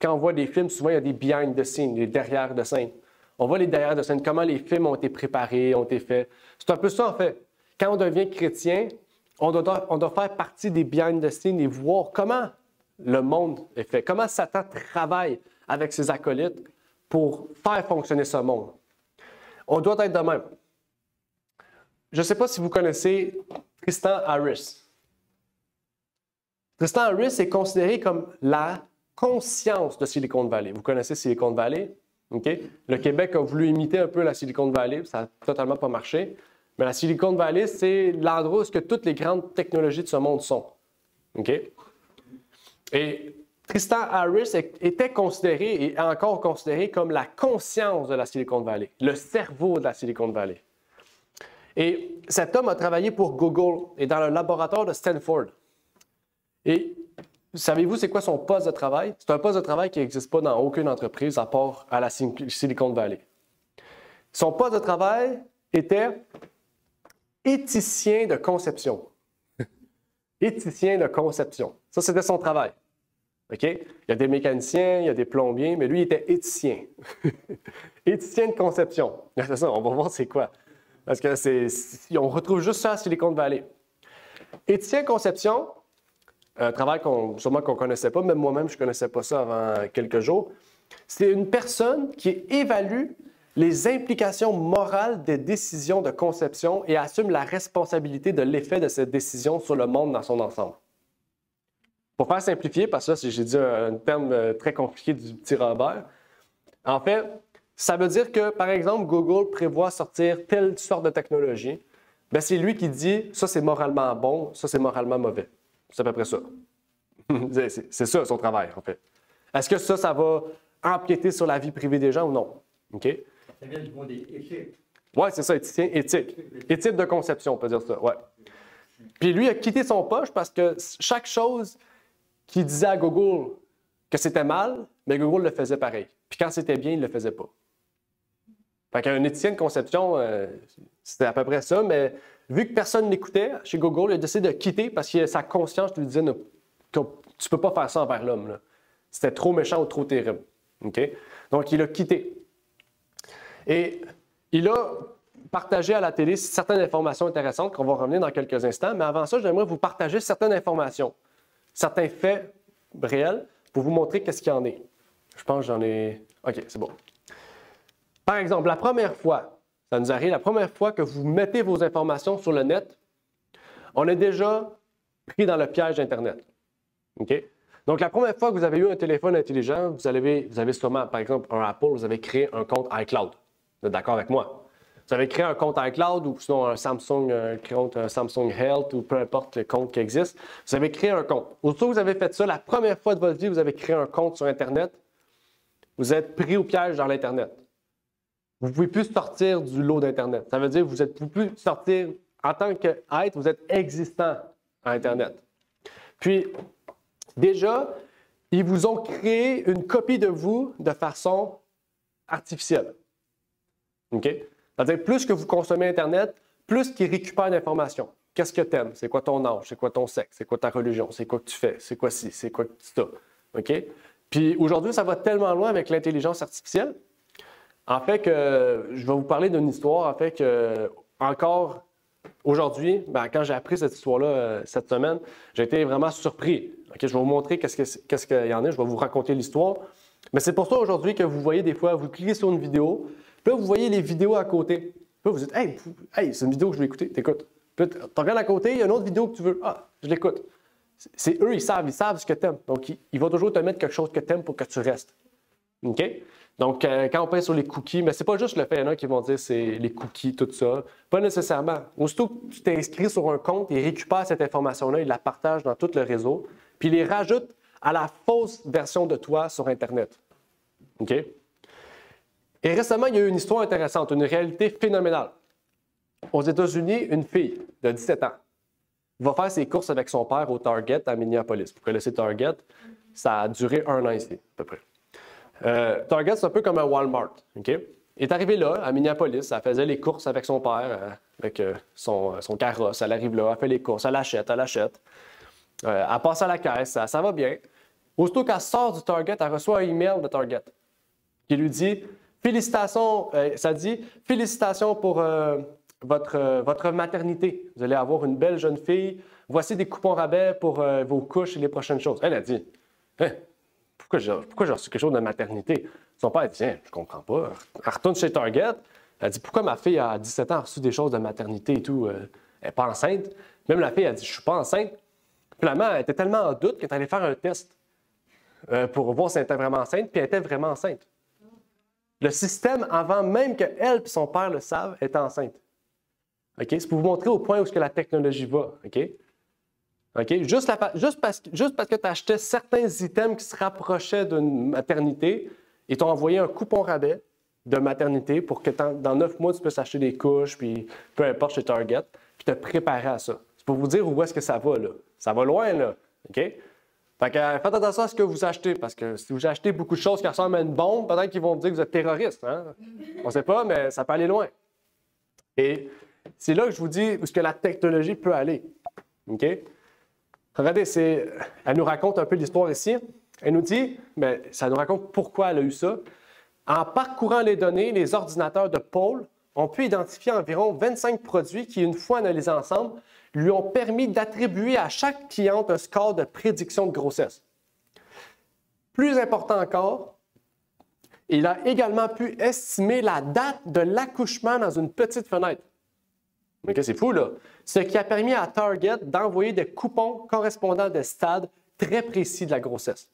Speaker 2: quand on voit des films, souvent il y a des behind the scenes, des derrière de scène. On voit les derrière de scène, comment les films ont été préparés, ont été faits. C'est un peu ça en fait. Quand on devient chrétien, on doit faire partie des behind the scenes et voir comment le monde est fait, comment Satan travaille avec ses acolytes pour faire fonctionner ce monde. On doit être de même. Je ne sais pas si vous connaissez Tristan Harris. Tristan Harris est considéré comme la conscience de Silicon Valley. Vous connaissez Silicon Valley? Okay? Le Québec a voulu imiter un peu la Silicon Valley, ça n'a totalement pas marché. Mais la Silicon Valley, c'est l'endroit où toutes les grandes technologies de ce monde sont. Okay? Et Tristan Harris était considéré et est encore considéré comme la conscience de la Silicon Valley, le cerveau de la Silicon Valley. Et cet homme a travaillé pour Google et dans le laboratoire de Stanford. Et savez-vous c'est quoi son poste de travail? C'est un poste de travail qui n'existe pas dans aucune entreprise à part à la Silicon Valley. Son poste de travail était éthicien de conception. Éthicien de conception. Ça, c'était son travail. OK? Il y a des mécaniciens, il y a des plombiers, mais lui, il était éthicien. Éthicien de conception. C'est ça, on va voir c'est quoi. Parce que on retrouve juste ça à Silicon Valley. Éthicien de conception, un travail sûrement qu'on ne connaissait pas, même moi-même, je ne connaissais pas ça avant quelques jours. C'est une personne qui évalue les implications morales des décisions de conception et assume la responsabilité de l'effet de cette décision sur le monde dans son ensemble. Pour faire simplifier, parce que j'ai dit un terme très compliqué du petit Robert, en fait, ça veut dire que, par exemple, Google prévoit sortir telle sorte de technologie, bien, c'est lui qui dit ça c'est moralement bon, ça c'est moralement mauvais. C'est à peu près ça. C'est ça son travail, en fait. Est-ce que ça va empiéter sur la vie privée des gens ou non? OK?
Speaker 3: Ça vient du monde éthique.
Speaker 2: Oui, c'est ça, éthicien, éthique. Éthique de conception, on peut dire ça, ouais. Puis lui a quitté son poche parce que chaque chose qu'il disait à Google que c'était mal, mais Google le faisait pareil. Puis quand c'était bien, il ne le faisait pas. Fait qu'un éthicien de conception, c'était à peu près ça, mais vu que personne n'écoutait chez Google, il a décidé de quitter parce que sa conscience lui disait que tu ne peux pas faire ça envers l'homme. C'était trop méchant ou trop terrible. Okay? Donc, il a quitté. Et il a partagé à la télé certaines informations intéressantes qu'on va revenir dans quelques instants, mais avant ça, j'aimerais vous partager certaines informations, certains faits réels pour vous montrer qu'est-ce qu'il y en est. Je pense que j'en ai... OK, c'est bon. Par exemple, la première fois, ça nous arrive, la première fois que vous mettez vos informations sur le net, on est déjà pris dans le piège d'Internet. OK? Donc, la première fois que vous avez eu un téléphone intelligent, vous avez sûrement, par exemple, un Apple, vous avez créé un compte iCloud. Vous êtes d'accord avec moi? Vous avez créé un compte iCloud ou sinon un Samsung Health ou peu importe le compte qui existe. Vous avez créé un compte. Aussitôt que vous avez fait ça, la première fois de votre vie, vous avez créé un compte sur Internet, vous êtes pris au piège dans l'Internet. Vous ne pouvez plus sortir du lot d'Internet. Ça veut dire que vous ne pouvez plus sortir en tant qu'être, vous êtes existant à Internet. Puis, déjà, ils vous ont créé une copie de vous de façon artificielle. OK? C'est-à-dire, plus que vous consommez Internet, plus qu'ils récupèrent d'informations. Qu'est-ce que tu aimes? C'est quoi ton âge? C'est quoi ton sexe? C'est quoi ta religion? C'est quoi que tu fais? C'est quoi ci? C'est quoi ça? OK? Puis aujourd'hui, ça va tellement loin avec l'intelligence artificielle. En fait, que je vais vous parler d'une histoire, en fait, que encore aujourd'hui, quand j'ai appris cette histoire-là cette semaine, j'ai été vraiment surpris. Okay? Je vais vous montrer qu'est-ce qu'il y en a. Je vais vous raconter l'histoire. Mais c'est pour ça aujourd'hui que vous voyez des fois, vous cliquez sur une vidéo, puis là, vous voyez les vidéos à côté. Puis là, vous dites, hey, c'est une vidéo que je vais écouter, t'écoutes. Puis là, tu regardes à côté, il y a une autre vidéo que tu veux. Ah, je l'écoute. C'est eux, ils savent ce que tu aimes. Donc, ils vont toujours te mettre quelque chose que tu aimes pour que tu restes. OK? Donc, quand on pense sur les cookies, mais c'est pas juste le fait, il y en a qui vont dire c'est les cookies, tout ça. Pas nécessairement. Aussitôt que tu t'es inscrit sur un compte, ils récupèrent cette information-là, ils la partagent dans tout le réseau, puis ils les rajoutent à la fausse version de toi sur Internet. OK? Et récemment, il y a eu une histoire intéressante, une réalité phénoménale. Aux États-Unis, une fille de 17 ans va faire ses courses avec son père au Target à Minneapolis. Vous connaissez Target? Ça a duré 1 an ici, à peu près. Target, c'est un peu comme un Walmart. OK? Elle est arrivée là, à Minneapolis, elle faisait les courses avec son père, avec son carrosse. Elle arrive là, elle fait les courses, elle achète. Elle passe à la caisse, ça va bien. Aussitôt qu'elle sort du Target, elle reçoit un email de Target qui lui dit « Félicitations, ça dit « Félicitations pour votre maternité. Vous allez avoir une belle jeune fille. Voici des coupons rabais pour vos couches et les prochaines choses. » Elle a dit hein, pourquoi j'ai reçu quelque chose de maternité? Son père a dit tiens, je comprends pas. Elle retourne chez Target. Elle dit pourquoi ma fille à 17 ans a reçu des choses de maternité et tout? Elle n'est pas enceinte. Même la fille a dit je suis pas enceinte. Finalement, elle était tellement en doute qu'elle est allée faire un test pour voir si elle était vraiment enceinte, puis elle était vraiment enceinte. Le système, avant même qu'elle et son père le savent, était enceinte. Okay? C'est pour vous montrer au point où la technologie va. Okay? Okay? Juste parce que tu achetais certains items qui se rapprochaient d'une maternité, ils t'ont envoyé un coupon rabais de maternité pour que dans 9 mois, tu puisses acheter des couches, puis peu importe chez Target, puis te préparer à ça. C'est pour vous dire où est-ce que ça va, là. Ça va loin, là. OK? Fait que faites attention à ce que vous achetez, parce que si vous achetez beaucoup de choses qui ressemblent à une bombe, peut-être qu'ils vont vous dire que vous êtes terroriste. Hein? On ne sait pas, mais ça peut aller loin. Et c'est là que je vous dis où est-ce que la technologie peut aller. OK? Regardez, elle nous raconte un peu l'histoire ici. Elle nous dit, mais ça nous raconte pourquoi elle a eu ça. En parcourant les données, les ordinateurs de Paul ont pu identifier environ 25 produits qui, une fois analysés ensemble, lui ont permis d'attribuer à chaque cliente un score de prédiction de grossesse. Plus important encore, il a également pu estimer la date de l'accouchement dans une petite fenêtre. OK, c'est fou, là. Ce qui a permis à Target d'envoyer des coupons correspondant à des stades très précis de la grossesse.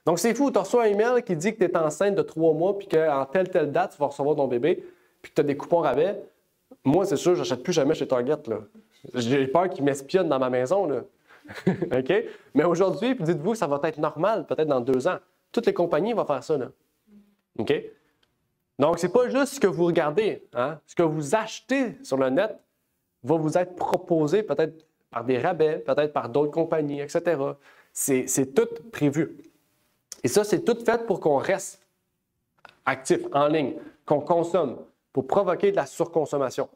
Speaker 2: Donc, c'est fou, tu reçois un email qui dit que tu es enceinte de 3 mois puis qu'en telle date, tu vas recevoir ton bébé puis que tu as des coupons rabais. Moi, c'est sûr, je n'achète plus jamais chez Target, là. J'ai peur qu'ils m'espionnent dans ma maison, là. OK? Mais aujourd'hui, dites-vous que ça va être normal, peut-être dans 2 ans. Toutes les compagnies vont faire ça, là. OK? Donc, ce n'est pas juste ce que vous regardez. Hein? Ce que vous achetez sur le net va vous être proposé peut-être par des rabais, peut-être par d'autres compagnies, etc. C'est tout prévu. Et ça, c'est tout fait pour qu'on reste actif, en ligne, qu'on consomme, pour provoquer de la surconsommation.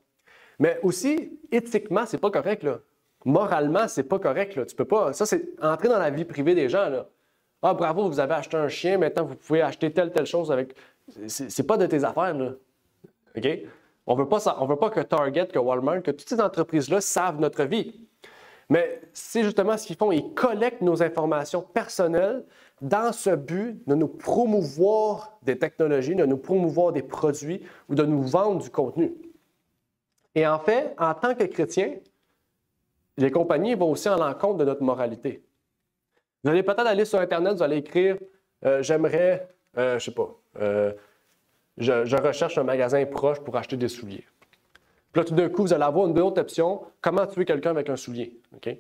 Speaker 2: Mais aussi, éthiquement, c'est pas correct, là. Moralement, c'est pas correct, là. Tu peux pas. Ça, c'est entrer dans la vie privée des gens, là. Ah, bravo, vous avez acheté un chien, maintenant vous pouvez acheter telle chose avec. C'est pas de tes affaires, là. OK? On veut pas que Target, que Walmart, que toutes ces entreprises-là savent notre vie. Mais c'est justement ce qu'ils font. Ils collectent nos informations personnelles dans ce but de nous promouvoir des technologies, de nous promouvoir des produits ou de nous vendre du contenu. Et en fait, en tant que chrétien, les compagnies vont aussi en l'encontre de notre moralité. Vous allez peut-être aller sur Internet, vous allez écrire j'aimerais, je sais pas, je recherche un magasin proche pour acheter des souliers. Puis là, tout d'un coup, vous allez avoir une autre option, comment tuer quelqu'un avec un soulier. OK?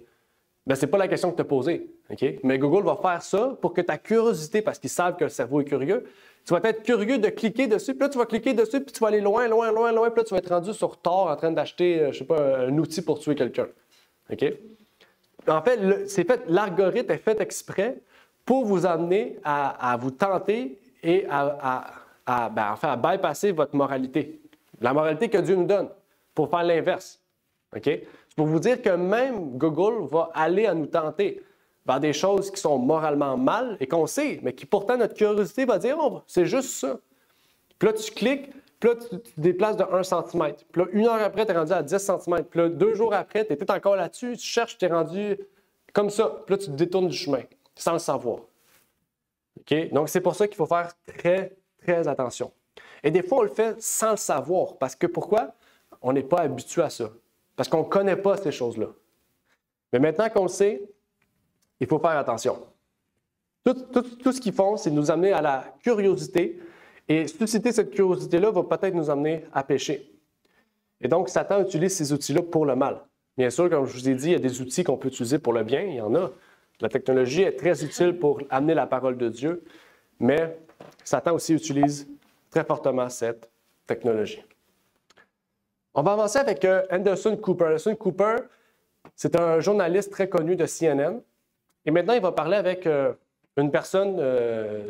Speaker 2: Bien, ce n'est pas la question que tu as posée. OK? Mais Google va faire ça pour que ta curiosité, parce qu'ils savent que le cerveau est curieux, tu vas être curieux de cliquer dessus, puis là, tu vas cliquer dessus, puis tu vas aller loin, puis là, tu vas être rendu sur Tor en train d'acheter, je sais pas, un outil pour tuer quelqu'un. OK? En fait, l'algorithme est fait exprès pour vous amener à vous tenter et à bypasser votre moralité. La moralité que Dieu nous donne, pour faire l'inverse. OK? C'est pour vous dire que même Google va aller à nous tenter vers des choses qui sont moralement mal et qu'on sait, mais qui pourtant notre curiosité va dire oh, c'est juste ça. Puis là, tu cliques, puis là, tu te déplaces de 1 cm. Puis là, 1 heure après, tu es rendu à 10 cm. Puis là, 2 jours après, tu étais encore là-dessus, tu cherches, tu es rendu comme ça. Puis là, tu te détournes du chemin, sans le savoir. Okay? Donc, c'est pour ça qu'il faut faire très, très attention. Et des fois, on le fait sans le savoir. Parce que pourquoi? On n'est pas habitué à ça. Parce qu'on ne connaît pas ces choses-là. Mais maintenant qu'on le sait, il faut faire attention. Tout ce qu'ils font, c'est nous amener à la curiosité. Et susciter cette curiosité-là va peut-être nous amener à pécher. Et donc, Satan utilise ces outils-là pour le mal. Bien sûr, comme je vous ai dit, il y a des outils qu'on peut utiliser pour le bien. Il y en a. La technologie est très utile pour amener la parole de Dieu. Mais Satan aussi utilise très fortement cette technologie. On va avancer avec Anderson Cooper. Anderson Cooper, c'est un journaliste très connu de CNN. Et maintenant, il va parler avec une personne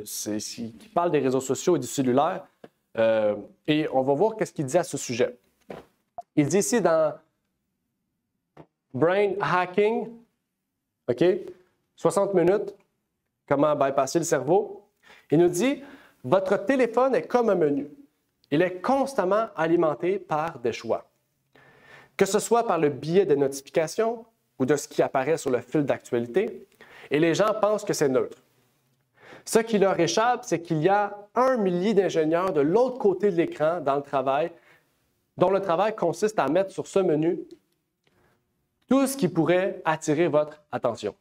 Speaker 2: qui parle des réseaux sociaux et du cellulaire. Et on va voir qu'est-ce qu'il dit à ce sujet. Il dit ici dans Brain Hacking, OK, 60 minutes, comment bypasser le cerveau. Il nous dit, votre téléphone est comme un menu. Il est constamment alimenté par des choix. Que ce soit par le biais des notifications ou de ce qui apparaît sur le fil d'actualité, et les gens pensent que c'est neutre. Ce qui leur échappe, c'est qu'il y a 1 millier d'ingénieurs de l'autre côté de l'écran dans le travail, dont le travail consiste à mettre sur ce menu tout ce qui pourrait attirer votre attention.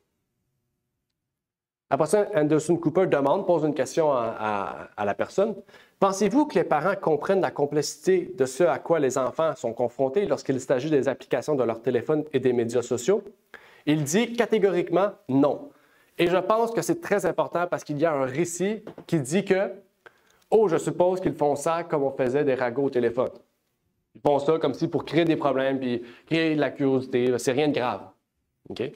Speaker 2: Après ça, Anderson Cooper pose une question à la personne. Pensez-vous que les parents comprennent la complexité de ce à quoi les enfants sont confrontés lorsqu'il s'agit des applications de leur téléphone et des médias sociaux? Il dit catégoriquement non. Et je pense que c'est très important parce qu'il y a un récit qui dit que « Oh, je suppose qu'ils font ça comme on faisait des ragots au téléphone. » Ils font ça comme si pour créer des problèmes puis créer de la curiosité. C'est rien de grave. Okay?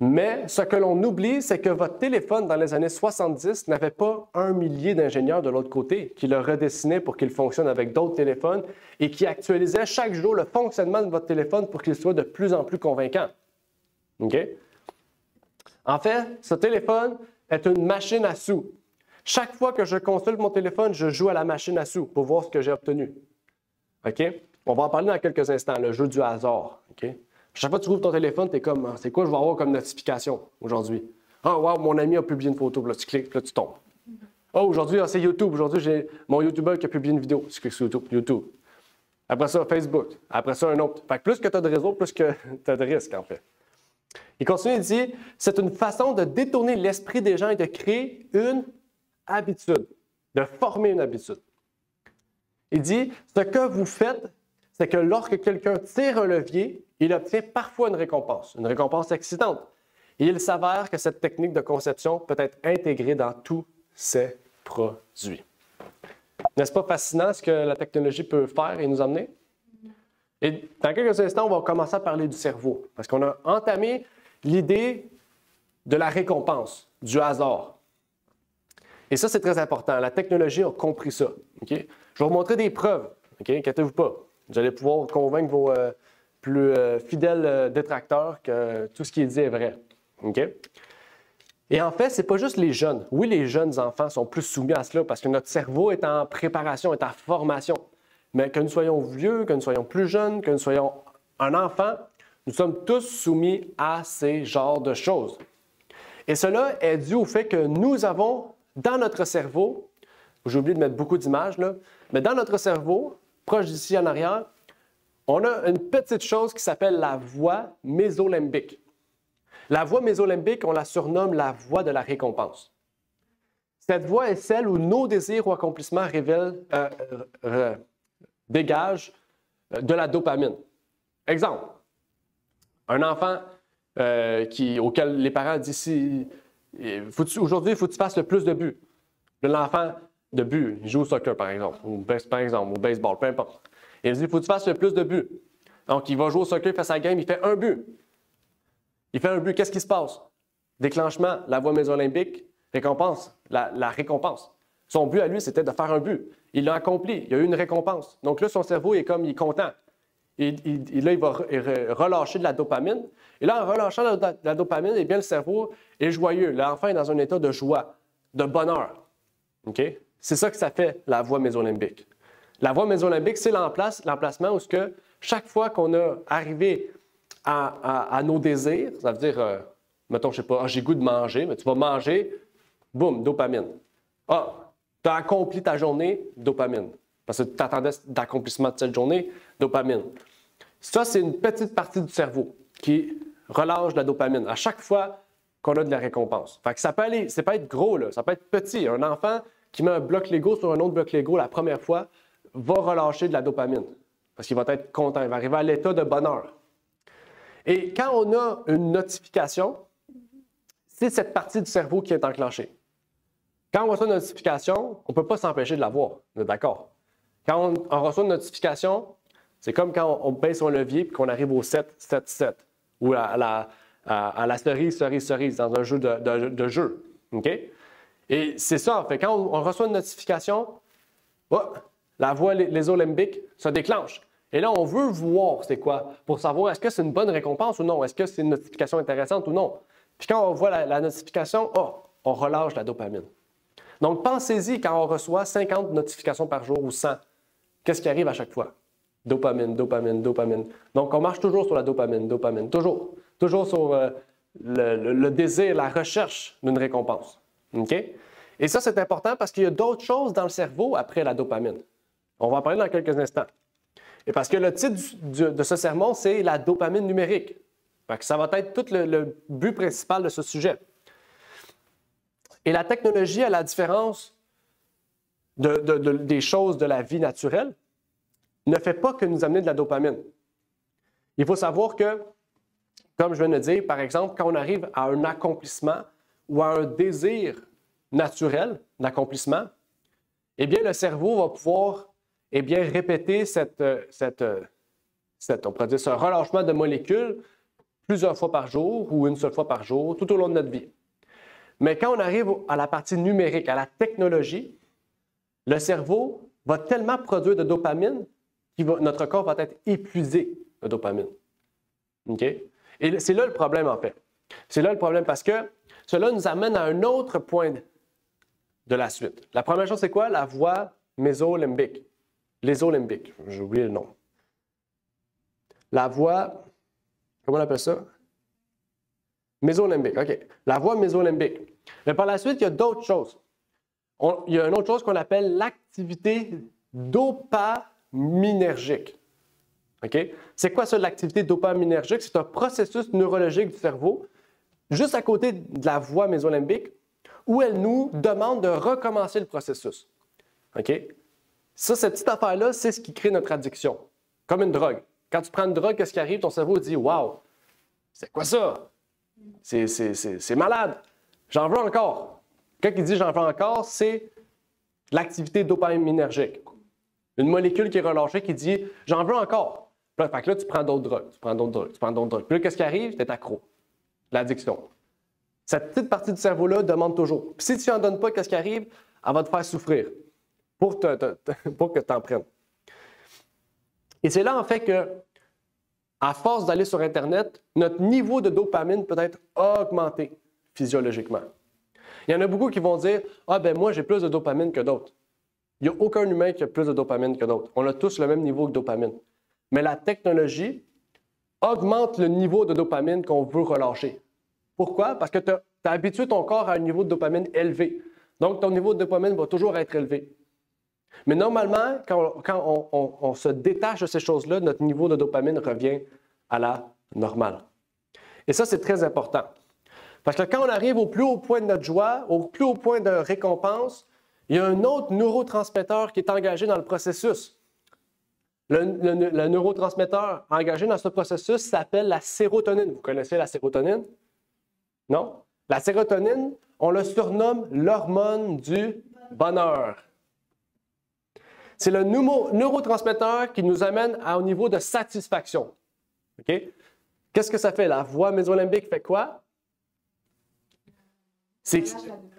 Speaker 2: Mais ce que l'on oublie, c'est que votre téléphone, dans les années 70, n'avait pas 1 millier d'ingénieurs de l'autre côté qui le redessinaient pour qu'il fonctionne avec d'autres téléphones et qui actualisaient chaque jour le fonctionnement de votre téléphone pour qu'il soit de plus en plus convaincant. Okay? En fait, ce téléphone est une machine à sous. Chaque fois que je consulte mon téléphone, je joue à la machine à sous pour voir ce que j'ai obtenu. OK? On va en parler dans quelques instants, le jeu du hasard. OK? Chaque fois que tu ouvres ton téléphone, tu es comme, c'est quoi je vais avoir comme notification aujourd'hui? Ah, wow, mon ami a publié une photo, puis là tu cliques, puis là tu tombes. Oh, aujourd'hui, c'est YouTube. Aujourd'hui, j'ai mon YouTuber qui a publié une vidéo. Tu cliques sur YouTube. Après ça, Facebook. Après ça, un autre. Fait que plus que tu as de réseau, plus que tu as de risques, en fait. Il continue, il dit, c'est une façon de détourner l'esprit des gens et de créer une habitude, de former une habitude. Il dit, ce que vous faites, c'est que lorsque quelqu'un tire un levier, il obtient parfois une récompense excitante. Et il s'avère que cette technique de conception peut être intégrée dans tous ses produits. N'est-ce pas fascinant ce que la technologie peut faire et nous amener? Et dans quelques instants, on va commencer à parler du cerveau, parce qu'on a entamé l'idée de la récompense, du hasard. Et ça, c'est très important. La technologie a compris ça. Okay? Je vais vous montrer des preuves. Okay? Inquiétez-vous pas. Vous allez pouvoir convaincre vos plus fidèles détracteurs que tout ce qui est dit est vrai. Okay? Et en fait, ce n'est pas juste les jeunes. Oui, les jeunes enfants sont plus soumis à cela parce que notre cerveau est en préparation, est en formation. Mais que nous soyons vieux, que nous soyons plus jeunes, que nous soyons un enfant, nous sommes tous soumis à ces genres de choses. Et cela est dû au fait que nous avons dans notre cerveau, j'ai oublié de mettre beaucoup d'images, là, mais dans notre cerveau, proche d'ici en arrière, on a une petite chose qui s'appelle la voie mésolimbique. La voie mésolimbique, on la surnomme la voie de la récompense. Cette voie est celle où nos désirs ou accomplissements dégagent de la dopamine. Exemple, un enfant auquel les parents disent aujourd'hui, il faut que tu fasses le plus de buts. L'enfant de buts, il joue au soccer par exemple, ou au baseball, peu importe. Et il dit, il faut que tu fasses le plus de buts. Donc, il va jouer au soccer, il fait sa game, il fait un but. Il fait un but, qu'est-ce qui se passe? Déclenchement, la voie mésolimbique, récompense, la récompense. Son but à lui, c'était de faire un but. Il l'a accompli, il a eu une récompense. Donc là, son cerveau est comme, il est content. Et là, il va relâcher de la dopamine. Et là, en relâchant la dopamine, eh bien, le cerveau est joyeux. L'enfant est dans un état de joie, de bonheur. Okay? C'est ça que ça fait, la voie mésolimbique. La voie mésolimbique, c'est l'emplacement où chaque fois qu'on a arrivé à nos désirs, ça veut dire, mettons, je sais pas, j'ai goût de manger, mais tu vas manger boum, dopamine. Ah, tu as accompli ta journée, dopamine. Parce que tu t'attendais d'accomplissement de cette journée, dopamine. Ça, c'est une petite partie du cerveau qui relâche la dopamine à chaque fois qu'on a de la récompense. Fait que ça peut être gros, là, ça peut être petit. Un enfant qui met un bloc Lego sur un autre bloc Lego la première fois va relâcher de la dopamine parce qu'il va être content, il va arriver à l'état de bonheur. Et quand on a une notification, c'est cette partie du cerveau qui est enclenchée. Quand on reçoit une notification, on ne peut pas s'empêcher de la voir, on est d'accord? Quand on reçoit une notification, c'est comme quand on baisse son levier et qu'on arrive au 7, 7, 7, ou à la cerise, cerise, cerise, dans un jeu de jeu. Okay? Et c'est ça, en fait. Quand on reçoit une notification, oh, la voie lésolimbique se déclenche. Et là, on veut voir c'est quoi, pour savoir est-ce que c'est une bonne récompense ou non, est-ce que c'est une notification intéressante ou non. Puis quand on voit la notification, oh, on relâche la dopamine. Donc, pensez-y quand on reçoit 50 notifications par jour ou 100. Qu'est-ce qui arrive à chaque fois? Dopamine, dopamine, dopamine. Donc, on marche toujours sur la dopamine, dopamine, toujours. Toujours sur le désir, la recherche d'une récompense. Okay? Et ça, c'est important parce qu'il y a d'autres choses dans le cerveau après la dopamine. On va en parler dans quelques instants. Et parce que le titre de ce sermon, c'est la dopamine numérique. Fait que ça va être tout le but principal de ce sujet. Et la technologie, à la différence des choses de la vie naturelle, ne fait pas que nous amener de la dopamine. Il faut savoir que, comme je viens de le dire, par exemple, quand on arrive à un accomplissement ou à un désir naturel d'accomplissement, eh bien, le cerveau va pouvoir répéter on pourrait dire, ce relâchement de molécules plusieurs fois par jour ou une seule fois par jour, tout au long de notre vie. Mais quand on arrive à la partie numérique, à la technologie, le cerveau va tellement produire de dopamine que notre corps va être épuisé de dopamine. Okay? Et c'est là le problème, en fait. C'est là le problème parce que cela nous amène à un autre point de la suite. La première chose, c'est quoi? La voie mésolimbique. Lésolimbique, j'ai oublié le nom. La voie, comment on appelle ça? Mésolimbique, OK. La voie mésolimbique. Mais par la suite, il y a d'autres choses. Il y a une autre chose qu'on appelle l'activité dopaminergique. OK? C'est quoi ça, l'activité dopaminergique? C'est un processus neurologique du cerveau, juste à côté de la voie mésolimbique, où elle nous demande de recommencer le processus. OK? Ça, cette petite affaire-là, c'est ce qui crée notre addiction. Comme une drogue. Quand tu prends une drogue, qu'est-ce qui arrive? Ton cerveau dit « Wow! C'est quoi ça? C'est malade! J'en veux encore! » Quand il dit « J'en veux encore », c'est l'activité dopaminergique. Une molécule qui est relâchée qui dit « J'en veux encore! » Fait que là, tu prends d'autres drogues, tu prends d'autres drogues, tu prends d'autres drogues. Puis là, qu'est-ce qui arrive? Tu es accro. L'addiction. Cette petite partie du cerveau-là demande toujours. Puis si tu n'en donnes pas, qu'est-ce qui arrive? Elle va te faire souffrir pour que tu en prennes. Et c'est là, en fait, que, à force d'aller sur Internet, notre niveau de dopamine peut être augmenté physiologiquement. Il y en a beaucoup qui vont dire « Ah, ben moi, j'ai plus de dopamine que d'autres. » Il n'y a aucun humain qui a plus de dopamine que d'autres. On a tous le même niveau de dopamine. Mais la technologie augmente le niveau de dopamine qu'on veut relâcher. Pourquoi? Parce que tu as habitué ton corps à un niveau de dopamine élevé. Donc, ton niveau de dopamine va toujours être élevé. Mais normalement, quand on se détache de ces choses-là, notre niveau de dopamine revient à la normale. Et ça, c'est très important. Parce que quand on arrive au plus haut point de notre joie, au plus haut point de récompense, il y a un autre neurotransmetteur qui est engagé dans le processus. Le neurotransmetteur engagé dans ce processus s'appelle la sérotonine. Vous connaissez la sérotonine? Non? La sérotonine, on le surnomme l'hormone du bonheur. C'est le neurotransmetteur qui nous amène au niveau de satisfaction. OK? Qu'est-ce que ça fait? La voie mésolimbique fait quoi?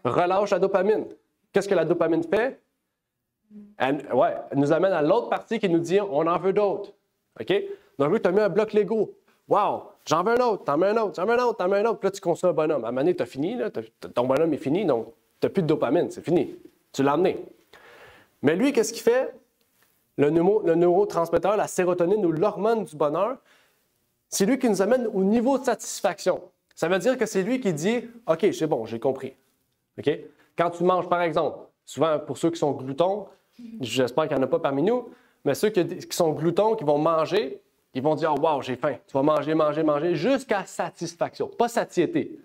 Speaker 2: Relâche la dopamine. Qu'est-ce que la dopamine fait? Elle nous amène à l'autre partie qui nous dit on en veut d'autres. OK? Donc, oui, tu as mis un bloc Lego. Wow! J'en veux un autre, t'en mets un autre, j'en veux un autre, t'en mets un autre. Puis là, tu construis un bonhomme. À un moment donné, tu as fini, là, ton bonhomme est fini, donc tu n'as plus de dopamine, c'est fini. Tu l'as amené. Mais lui, qu'est-ce qu'il fait? Le neurotransmetteur, la sérotonine ou l'hormone du bonheur, c'est lui qui nous amène au niveau de satisfaction. Ça veut dire que c'est lui qui dit « OK, c'est bon, j'ai compris. OK? Quand tu manges, par exemple, souvent pour ceux qui sont gloutons, j'espère qu'il n'y en a pas parmi nous, mais ceux qui sont gloutons, qui vont manger, ils vont dire « Wow, j'ai faim ». Tu vas manger, manger, manger jusqu'à satisfaction. Pas satiété,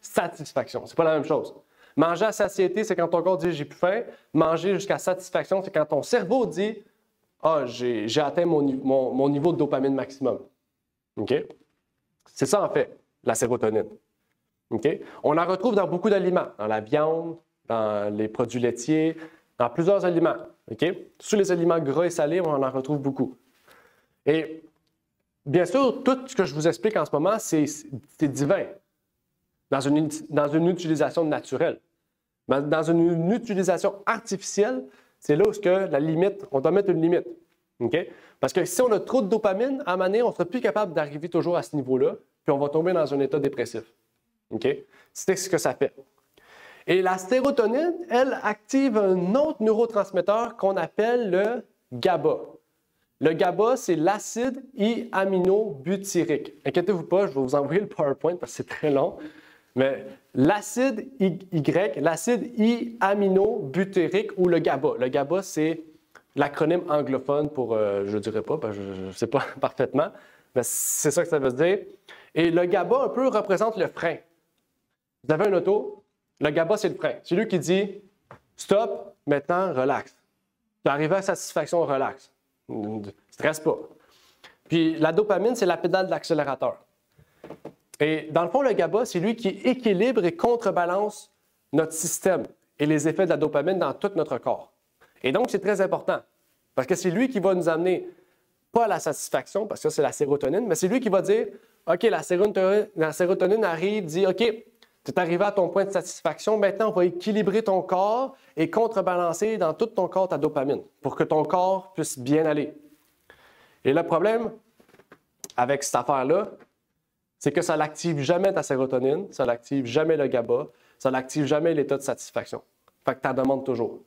Speaker 2: satisfaction. C'est pas la même chose. Manger à satiété, c'est quand ton corps dit « J'ai plus faim ». Manger jusqu'à satisfaction, c'est quand ton cerveau dit « Ah, j'ai atteint mon niveau de dopamine maximum ». OK? C'est ça, en fait, la sérotonine. OK? On la retrouve dans beaucoup d'aliments, dans la viande, dans les produits laitiers, dans plusieurs aliments. OK? Sur les aliments gras et salés, on en retrouve beaucoup. Et bien sûr, tout ce que je vous explique en ce moment, c'est divin, dans une utilisation naturelle. Mais dans une utilisation artificielle, c'est là où la limite, on doit mettre une limite. OK? Parce que si on a trop de dopamine, à un moment donné, on ne sera plus capable d'arriver toujours à ce niveau-là, puis on va tomber dans un état dépressif. OK? C'est ce que ça fait. Et la sérotonine, elle, active un autre neurotransmetteur qu'on appelle le GABA. Le GABA, c'est l'acide I-aminobutyrique. Inquiétez-vous pas, je vais vous envoyer le PowerPoint parce que c'est très long. Mais l'acide Y, l'acide I-aminobutyrique ou le GABA. Le GABA, c'est l'acronyme anglophone pour, je ne dirais pas, parce que je ne sais pas parfaitement, mais c'est ça que ça veut dire. Et le GABA, un peu, représente le frein. Vous avez un auto, le GABA, c'est le frein. C'est lui qui dit « Stop, maintenant, relax. Tu es arrivé à satisfaction, relax. Ne stresse pas. » Puis la dopamine, c'est la pédale de l'accélérateur. Et dans le fond, le GABA, c'est lui qui équilibre et contrebalance notre système et les effets de la dopamine dans tout notre corps. Et donc, c'est très important parce que c'est lui qui va nous amener, pas à la satisfaction, parce que c'est la sérotonine, mais c'est lui qui va dire, OK, la sérotonine arrive, dit, OK, tu es arrivé à ton point de satisfaction, maintenant, on va équilibrer ton corps et contrebalancer dans tout ton corps ta dopamine pour que ton corps puisse bien aller. Et le problème avec cette affaire-là, c'est que ça n'active jamais ta sérotonine, ça n'active jamais le GABA, ça n'active jamais l'état de satisfaction. Fait que tu en demandes toujours.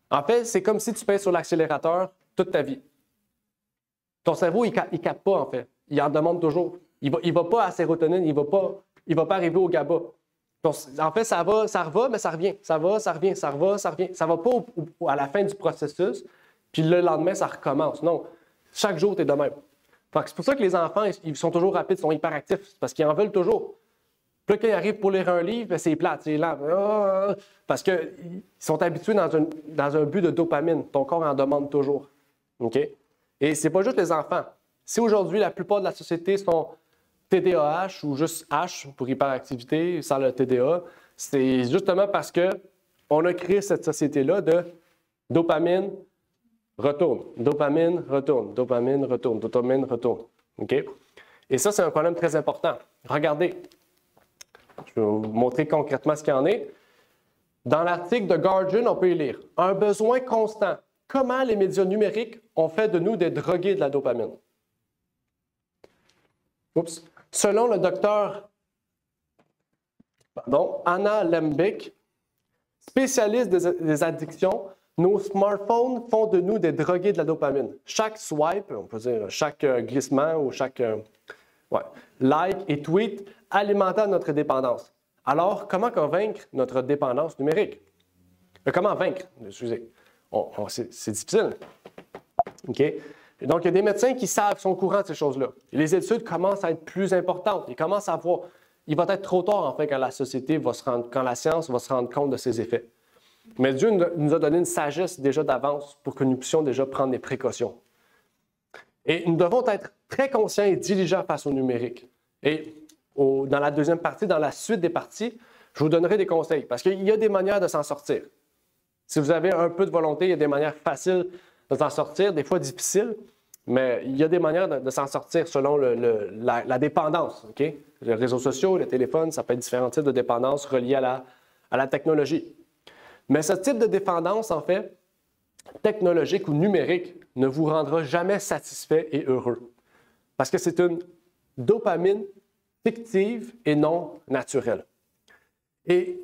Speaker 2: En fait, c'est comme si tu pèses sur l'accélérateur toute ta vie. Ton cerveau, il ne capte pas, en fait. Il en demande toujours. Il ne va pas à la sérotonine, il ne va pas arriver au GABA. Donc, en fait, ça va, mais ça revient. Ça va, ça revient, ça va, ça revient. Ça ne va pas à la fin du processus, puis le lendemain, ça recommence. Non, chaque jour, tu es de même. C'est pour ça que les enfants, ils sont toujours rapides, ils sont hyperactifs, parce qu'ils en veulent toujours. Puis là, quand ils arrivent pour lire un livre, c'est plate, c'est lent. Parce qu'ils sont habitués dans un but de dopamine. Ton corps en demande toujours. OK? Et c'est pas juste les enfants. Si aujourd'hui, la plupart de la société sont TDAH ou juste H pour hyperactivité, sans le TDA, c'est justement parce qu'on a créé cette société-là de dopamine, retourne, dopamine, retourne, dopamine, retourne, dopamine, retourne. OK? Et ça, c'est un problème très important. Regardez, je vais vous montrer concrètement ce qu'il y en est. Dans l'article de Guardian, on peut y lire « Un besoin constant. Comment les médias numériques ont fait de nous des drogués de la dopamine. » Oups. Selon le docteur Anna Lembke, spécialiste des addictions, nos smartphones font de nous des drogués de la dopamine. Chaque swipe, on peut dire chaque glissement ou chaque like et tweet alimentant notre dépendance. Alors, comment vaincre notre dépendance numérique? Comment vaincre? Excusez. C'est difficile. OK? Et donc, il y a des médecins qui savent, sont au courant de ces choses-là. Et les études commencent à être plus importantes. Ils commencent à voir. Il va être trop tard, en fait, quand la science va se rendre compte de ces effets. Mais Dieu nous a donné une sagesse déjà d'avance pour que nous puissions déjà prendre des précautions. Et nous devons être très conscients et diligents face au numérique. Et dans la deuxième partie, dans la suite des parties, je vous donnerai des conseils parce qu'il y a des manières de s'en sortir. Si vous avez un peu de volonté, il y a des manières faciles de s'en sortir, des fois difficiles, mais il y a des manières de s'en sortir selon la dépendance. Okay? Les réseaux sociaux, les téléphones, ça peut être différents types de dépendance reliés à la technologie. Mais ce type de dépendance, en fait, technologique ou numérique, ne vous rendra jamais satisfait et heureux. Parce que c'est une dopamine fictive et non naturelle. Et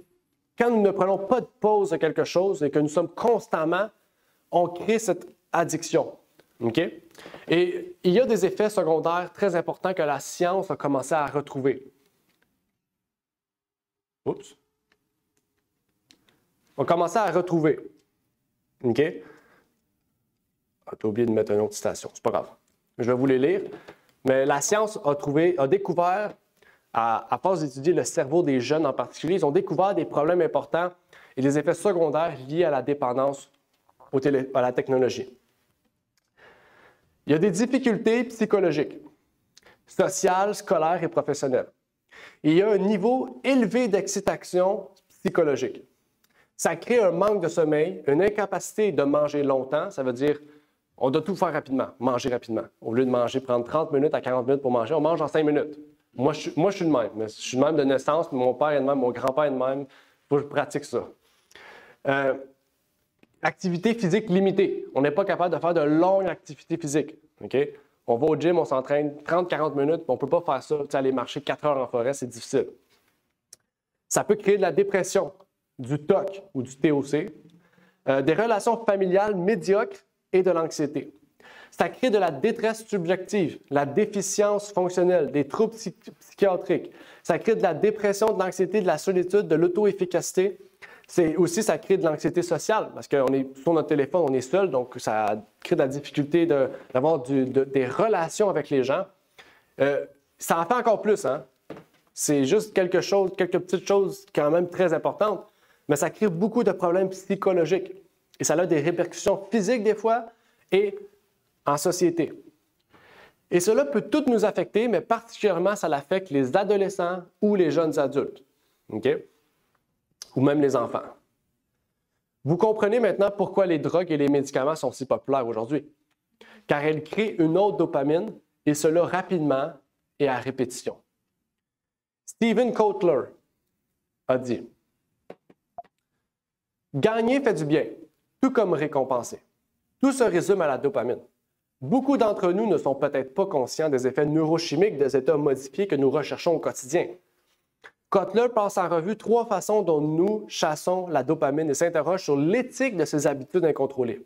Speaker 2: quand nous ne prenons pas de pause de quelque chose et que nous sommes constamment, on crée cette addiction. Okay? Et il y a des effets secondaires très importants que la science a commencé à retrouver. Oups. On va commencer à retrouver. OK? Ah, tu as oublié de mettre une autre citation, c'est pas grave. Je vais vous les lire. Mais la science a découvert, à force d'étudier le cerveau des jeunes en particulier, ils ont découvert des problèmes importants et des effets secondaires liés à la dépendance à la technologie. Il y a des difficultés psychologiques, sociales, scolaires et professionnelles. Et il y a un niveau élevé d'excitation psychologique. Ça crée un manque de sommeil, une incapacité de manger longtemps, ça veut dire on doit tout faire rapidement, manger rapidement. Au lieu de manger, prendre 30 minutes à 40 minutes pour manger, on mange en 5 minutes. Moi, je suis le même. Je suis le même de naissance, mon père est le même, mon grand-père est le même. Il faut que je pratique ça. Activité physique limitée. On n'est pas capable de faire de longues activités physiques. Okay? On va au gym, on s'entraîne 30-40 minutes, mais on ne peut pas faire ça. Aller marcher 4 heures en forêt, c'est difficile. Ça peut créer de la dépression, du TOC ou du TOC, des relations familiales médiocres et de l'anxiété. Ça crée de la détresse subjective, la déficience fonctionnelle, des troubles psychiatriques. Ça crée de la dépression, de l'anxiété, de la solitude, de l'auto-efficacité. Ça crée de l'anxiété sociale parce qu'on est sur notre téléphone, on est seul, donc ça crée de la difficulté d'avoir des relations avec les gens. Ça en fait encore plus, hein? C'est juste quelques petites choses quand même très importantes, mais ça crée beaucoup de problèmes psychologiques. Et ça a des répercussions physiques des fois et en société. Et cela peut tout nous affecter, mais particulièrement ça affecte les adolescents ou les jeunes adultes. OK? Ou même les enfants. Vous comprenez maintenant pourquoi les drogues et les médicaments sont si populaires aujourd'hui. Car elles créent une autre dopamine, et cela rapidement et à répétition. Steven Kotler a dit « Gagner fait du bien, tout comme récompenser. Tout se résume à la dopamine. Beaucoup d'entre nous ne sont peut-être pas conscients des effets neurochimiques des états modifiés que nous recherchons au quotidien. » Kotler passe en revue 3 façons dont nous chassons la dopamine et s'interroge sur l'éthique de ces habitudes incontrôlées.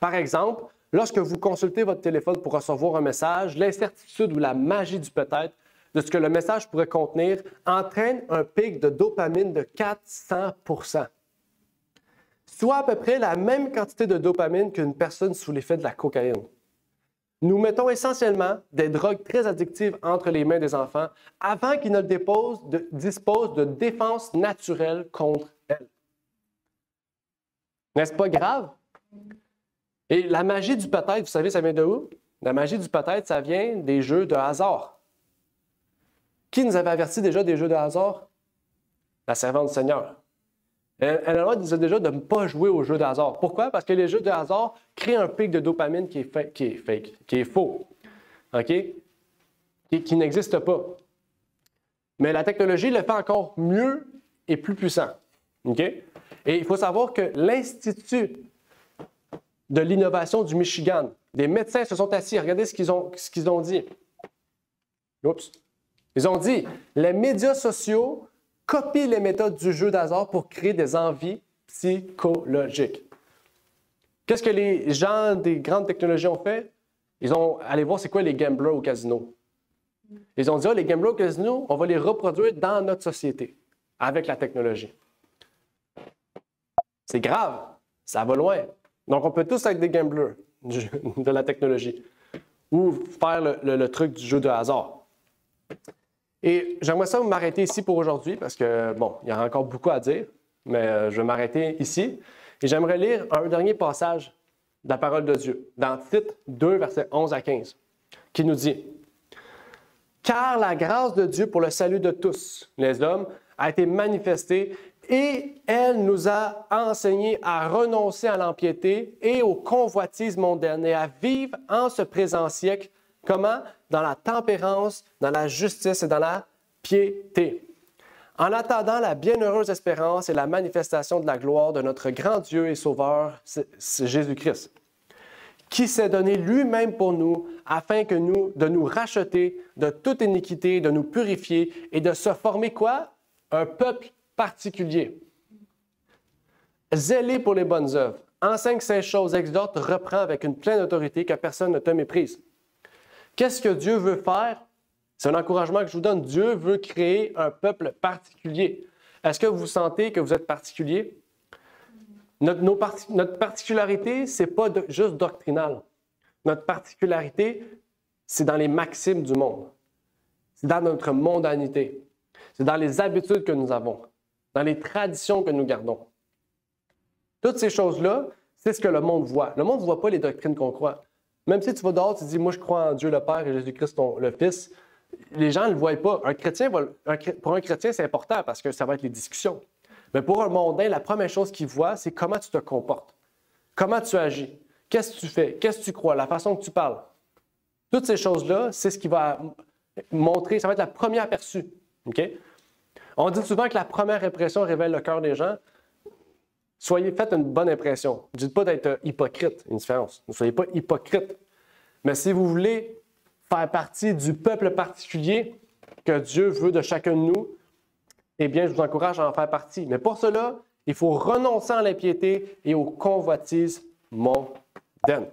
Speaker 2: Par exemple, lorsque vous consultez votre téléphone pour recevoir un message, l'incertitude ou la magie du peut-être de ce que le message pourrait contenir entraîne un pic de dopamine de 400 %. Soit à peu près la même quantité de dopamine qu'une personne sous l'effet de la cocaïne. Nous mettons essentiellement des drogues très addictives entre les mains des enfants avant qu'ils ne disposent de défense naturelle contre elles. N'est-ce pas grave? Et la magie du peut-être, vous savez, ça vient de où? La magie du peut-être, ça vient des jeux de hasard. Qui nous avait averti déjà des jeux de hasard? La servante du Seigneur. Elle disait déjà de ne pas jouer aux jeux de hasard. Pourquoi? Parce que les jeux de hasard créent un pic de dopamine qui est faux, okay? qui n'existe pas. Mais la technologie le fait encore mieux et plus puissant. Okay? Et il faut savoir que l'Institut de l'innovation du Michigan, des médecins se sont assis. Regardez ce qu'ils ont dit. Oups. Ils ont dit, les médias sociaux copient les méthodes du jeu d'hasard pour créer des envies psychologiques. Qu'est-ce que les gens des grandes technologies ont fait? Ils ont allé voir c'est quoi les gamblers au casino. Ils ont dit, les gamblers au casino, on va les reproduire dans notre société avec la technologie. C'est grave, ça va loin. Donc, on peut tous être des gamblers de la technologie ou faire le truc du jeu de hasard. Et j'aimerais ça m'arrêter ici pour aujourd'hui parce que, bon, il y a encore beaucoup à dire, mais je vais m'arrêter ici. Et j'aimerais lire un dernier passage de la parole de Dieu, dans Tite 2, versets 11 à 15, qui nous dit « Car la grâce de Dieu pour le salut de tous, les hommes, a été manifestée et elle nous a enseigné à renoncer à l'impiété et aux convoitises mondaines et à vivre en ce présent siècle. Comment? Dans la tempérance, dans la justice et dans la piété. En attendant la bienheureuse espérance et la manifestation de la gloire de notre grand Dieu et Sauveur, c'est Jésus-Christ, qui s'est donné lui-même pour nous afin de nous racheter de toute iniquité, de nous purifier et de se former quoi? Un peuple particulier. Zélé pour les bonnes œuvres. Enseigne ces choses, exhorte, reprend avec une pleine autorité que personne ne te méprise. Qu'est-ce que Dieu veut faire? C'est un encouragement que je vous donne. Dieu veut créer un peuple particulier. Est-ce que vous sentez que vous êtes particulier? Notre particularité, ce n'est pas juste doctrinal. Notre particularité, c'est dans les maximes du monde. C'est dans notre mondanité. C'est dans les habitudes que nous avons, dans les traditions que nous gardons. Toutes ces choses-là, c'est ce que le monde voit. Le monde ne voit pas les doctrines qu'on croit. Même si tu vas dehors, tu dis « Moi, je crois en Dieu le Père et Jésus-Christ, le Fils », les gens ne le voient pas. Pour un chrétien, c'est important parce que ça va être les discussions. Mais pour un mondain, la première chose qu'il voit, c'est comment tu te comportes, comment tu agis, qu'est-ce que tu fais, qu'est-ce que tu crois, la façon que tu parles. Toutes ces choses-là, c'est ce qui va montrer, ça va être la première aperçu. Okay? On dit souvent que la première impression révèle le cœur des gens. Faites une bonne impression. Ne dites pas d'être hypocrite, une différence. Ne soyez pas hypocrite. Mais si vous voulez faire partie du peuple particulier que Dieu veut de chacun de nous, eh bien, je vous encourage à en faire partie. Mais pour cela, il faut renoncer à l'impiété et aux convoitises mondaines.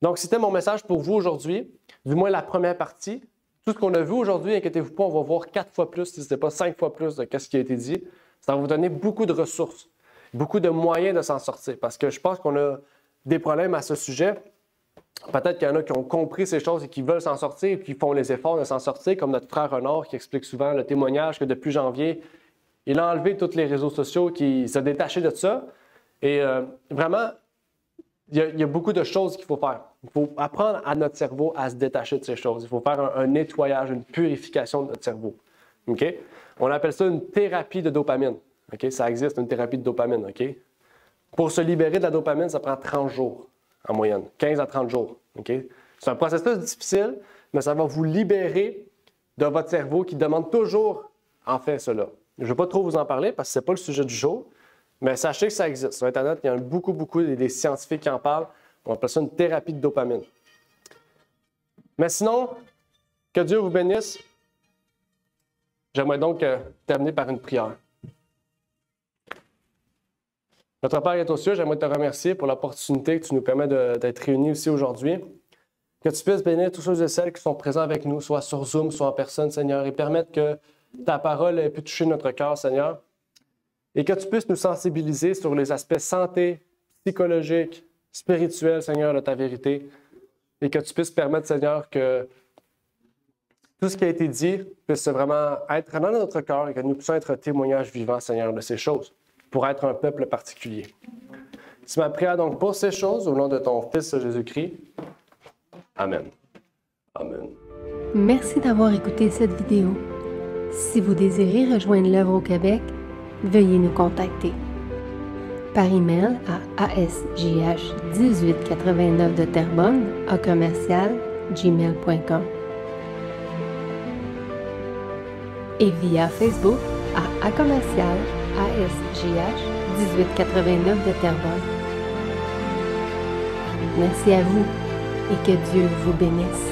Speaker 2: Donc, c'était mon message pour vous aujourd'hui, du moins la première partie. Tout ce qu'on a vu aujourd'hui, inquiétez-vous pas, on va voir 4 fois plus, si ce n'est pas 5 fois plus de ce qui a été dit. Ça va vous donner beaucoup de ressources, beaucoup de moyens de s'en sortir, parce que je pense qu'on a des problèmes à ce sujet. Peut-être qu'il y en a qui ont compris ces choses et qui veulent s'en sortir et qui font les efforts de s'en sortir, comme notre frère Renard qui explique souvent le témoignage que depuis janvier, il a enlevé tous les réseaux sociaux, qui s'est détaché de ça. Et vraiment, il y a beaucoup de choses qu'il faut faire. Il faut apprendre à notre cerveau à se détacher de ces choses. Il faut faire un nettoyage, une purification de notre cerveau. Okay? On appelle ça une thérapie de dopamine. Okay? Ça existe, une thérapie de dopamine. Okay? Pour se libérer de la dopamine, ça prend 30 jours. En moyenne, 15 à 30 jours. Okay? C'est un processus difficile, mais ça va vous libérer de votre cerveau qui demande toujours, en fait, cela. Je ne vais pas trop vous en parler parce que ce n'est pas le sujet du jour, mais sachez que ça existe. Sur Internet, il y a beaucoup des scientifiques qui en parlent. On appelle ça une thérapie de dopamine. Mais sinon, que Dieu vous bénisse. J'aimerais donc terminer par une prière. Notre Père est aux cieux, j'aimerais te remercier pour l'opportunité que tu nous permets d'être réunis ici aujourd'hui. Que tu puisses bénir tous ceux et celles qui sont présents avec nous, soit sur Zoom, soit en personne, Seigneur, et permettre que ta parole ait pu toucher notre cœur, Seigneur. Et que tu puisses nous sensibiliser sur les aspects santé, psychologique, spirituel, Seigneur, de ta vérité. Et que tu puisses permettre, Seigneur, que tout ce qui a été dit puisse vraiment être dans notre cœur et que nous puissions être un témoignage vivant, Seigneur, de ces choses, pour être un peuple particulier. C'est ma prière donc pour ces choses, au nom de ton Fils Jésus-Christ. Amen. Amen.
Speaker 1: Merci d'avoir écouté cette vidéo. Si vous désirez rejoindre l'œuvre au Québec, veuillez nous contacter par email à asjh1889 de Terrebonne @gmail.com et via Facebook à commercial ASJH1889 de Terrebonne. Merci à vous et que Dieu vous bénisse.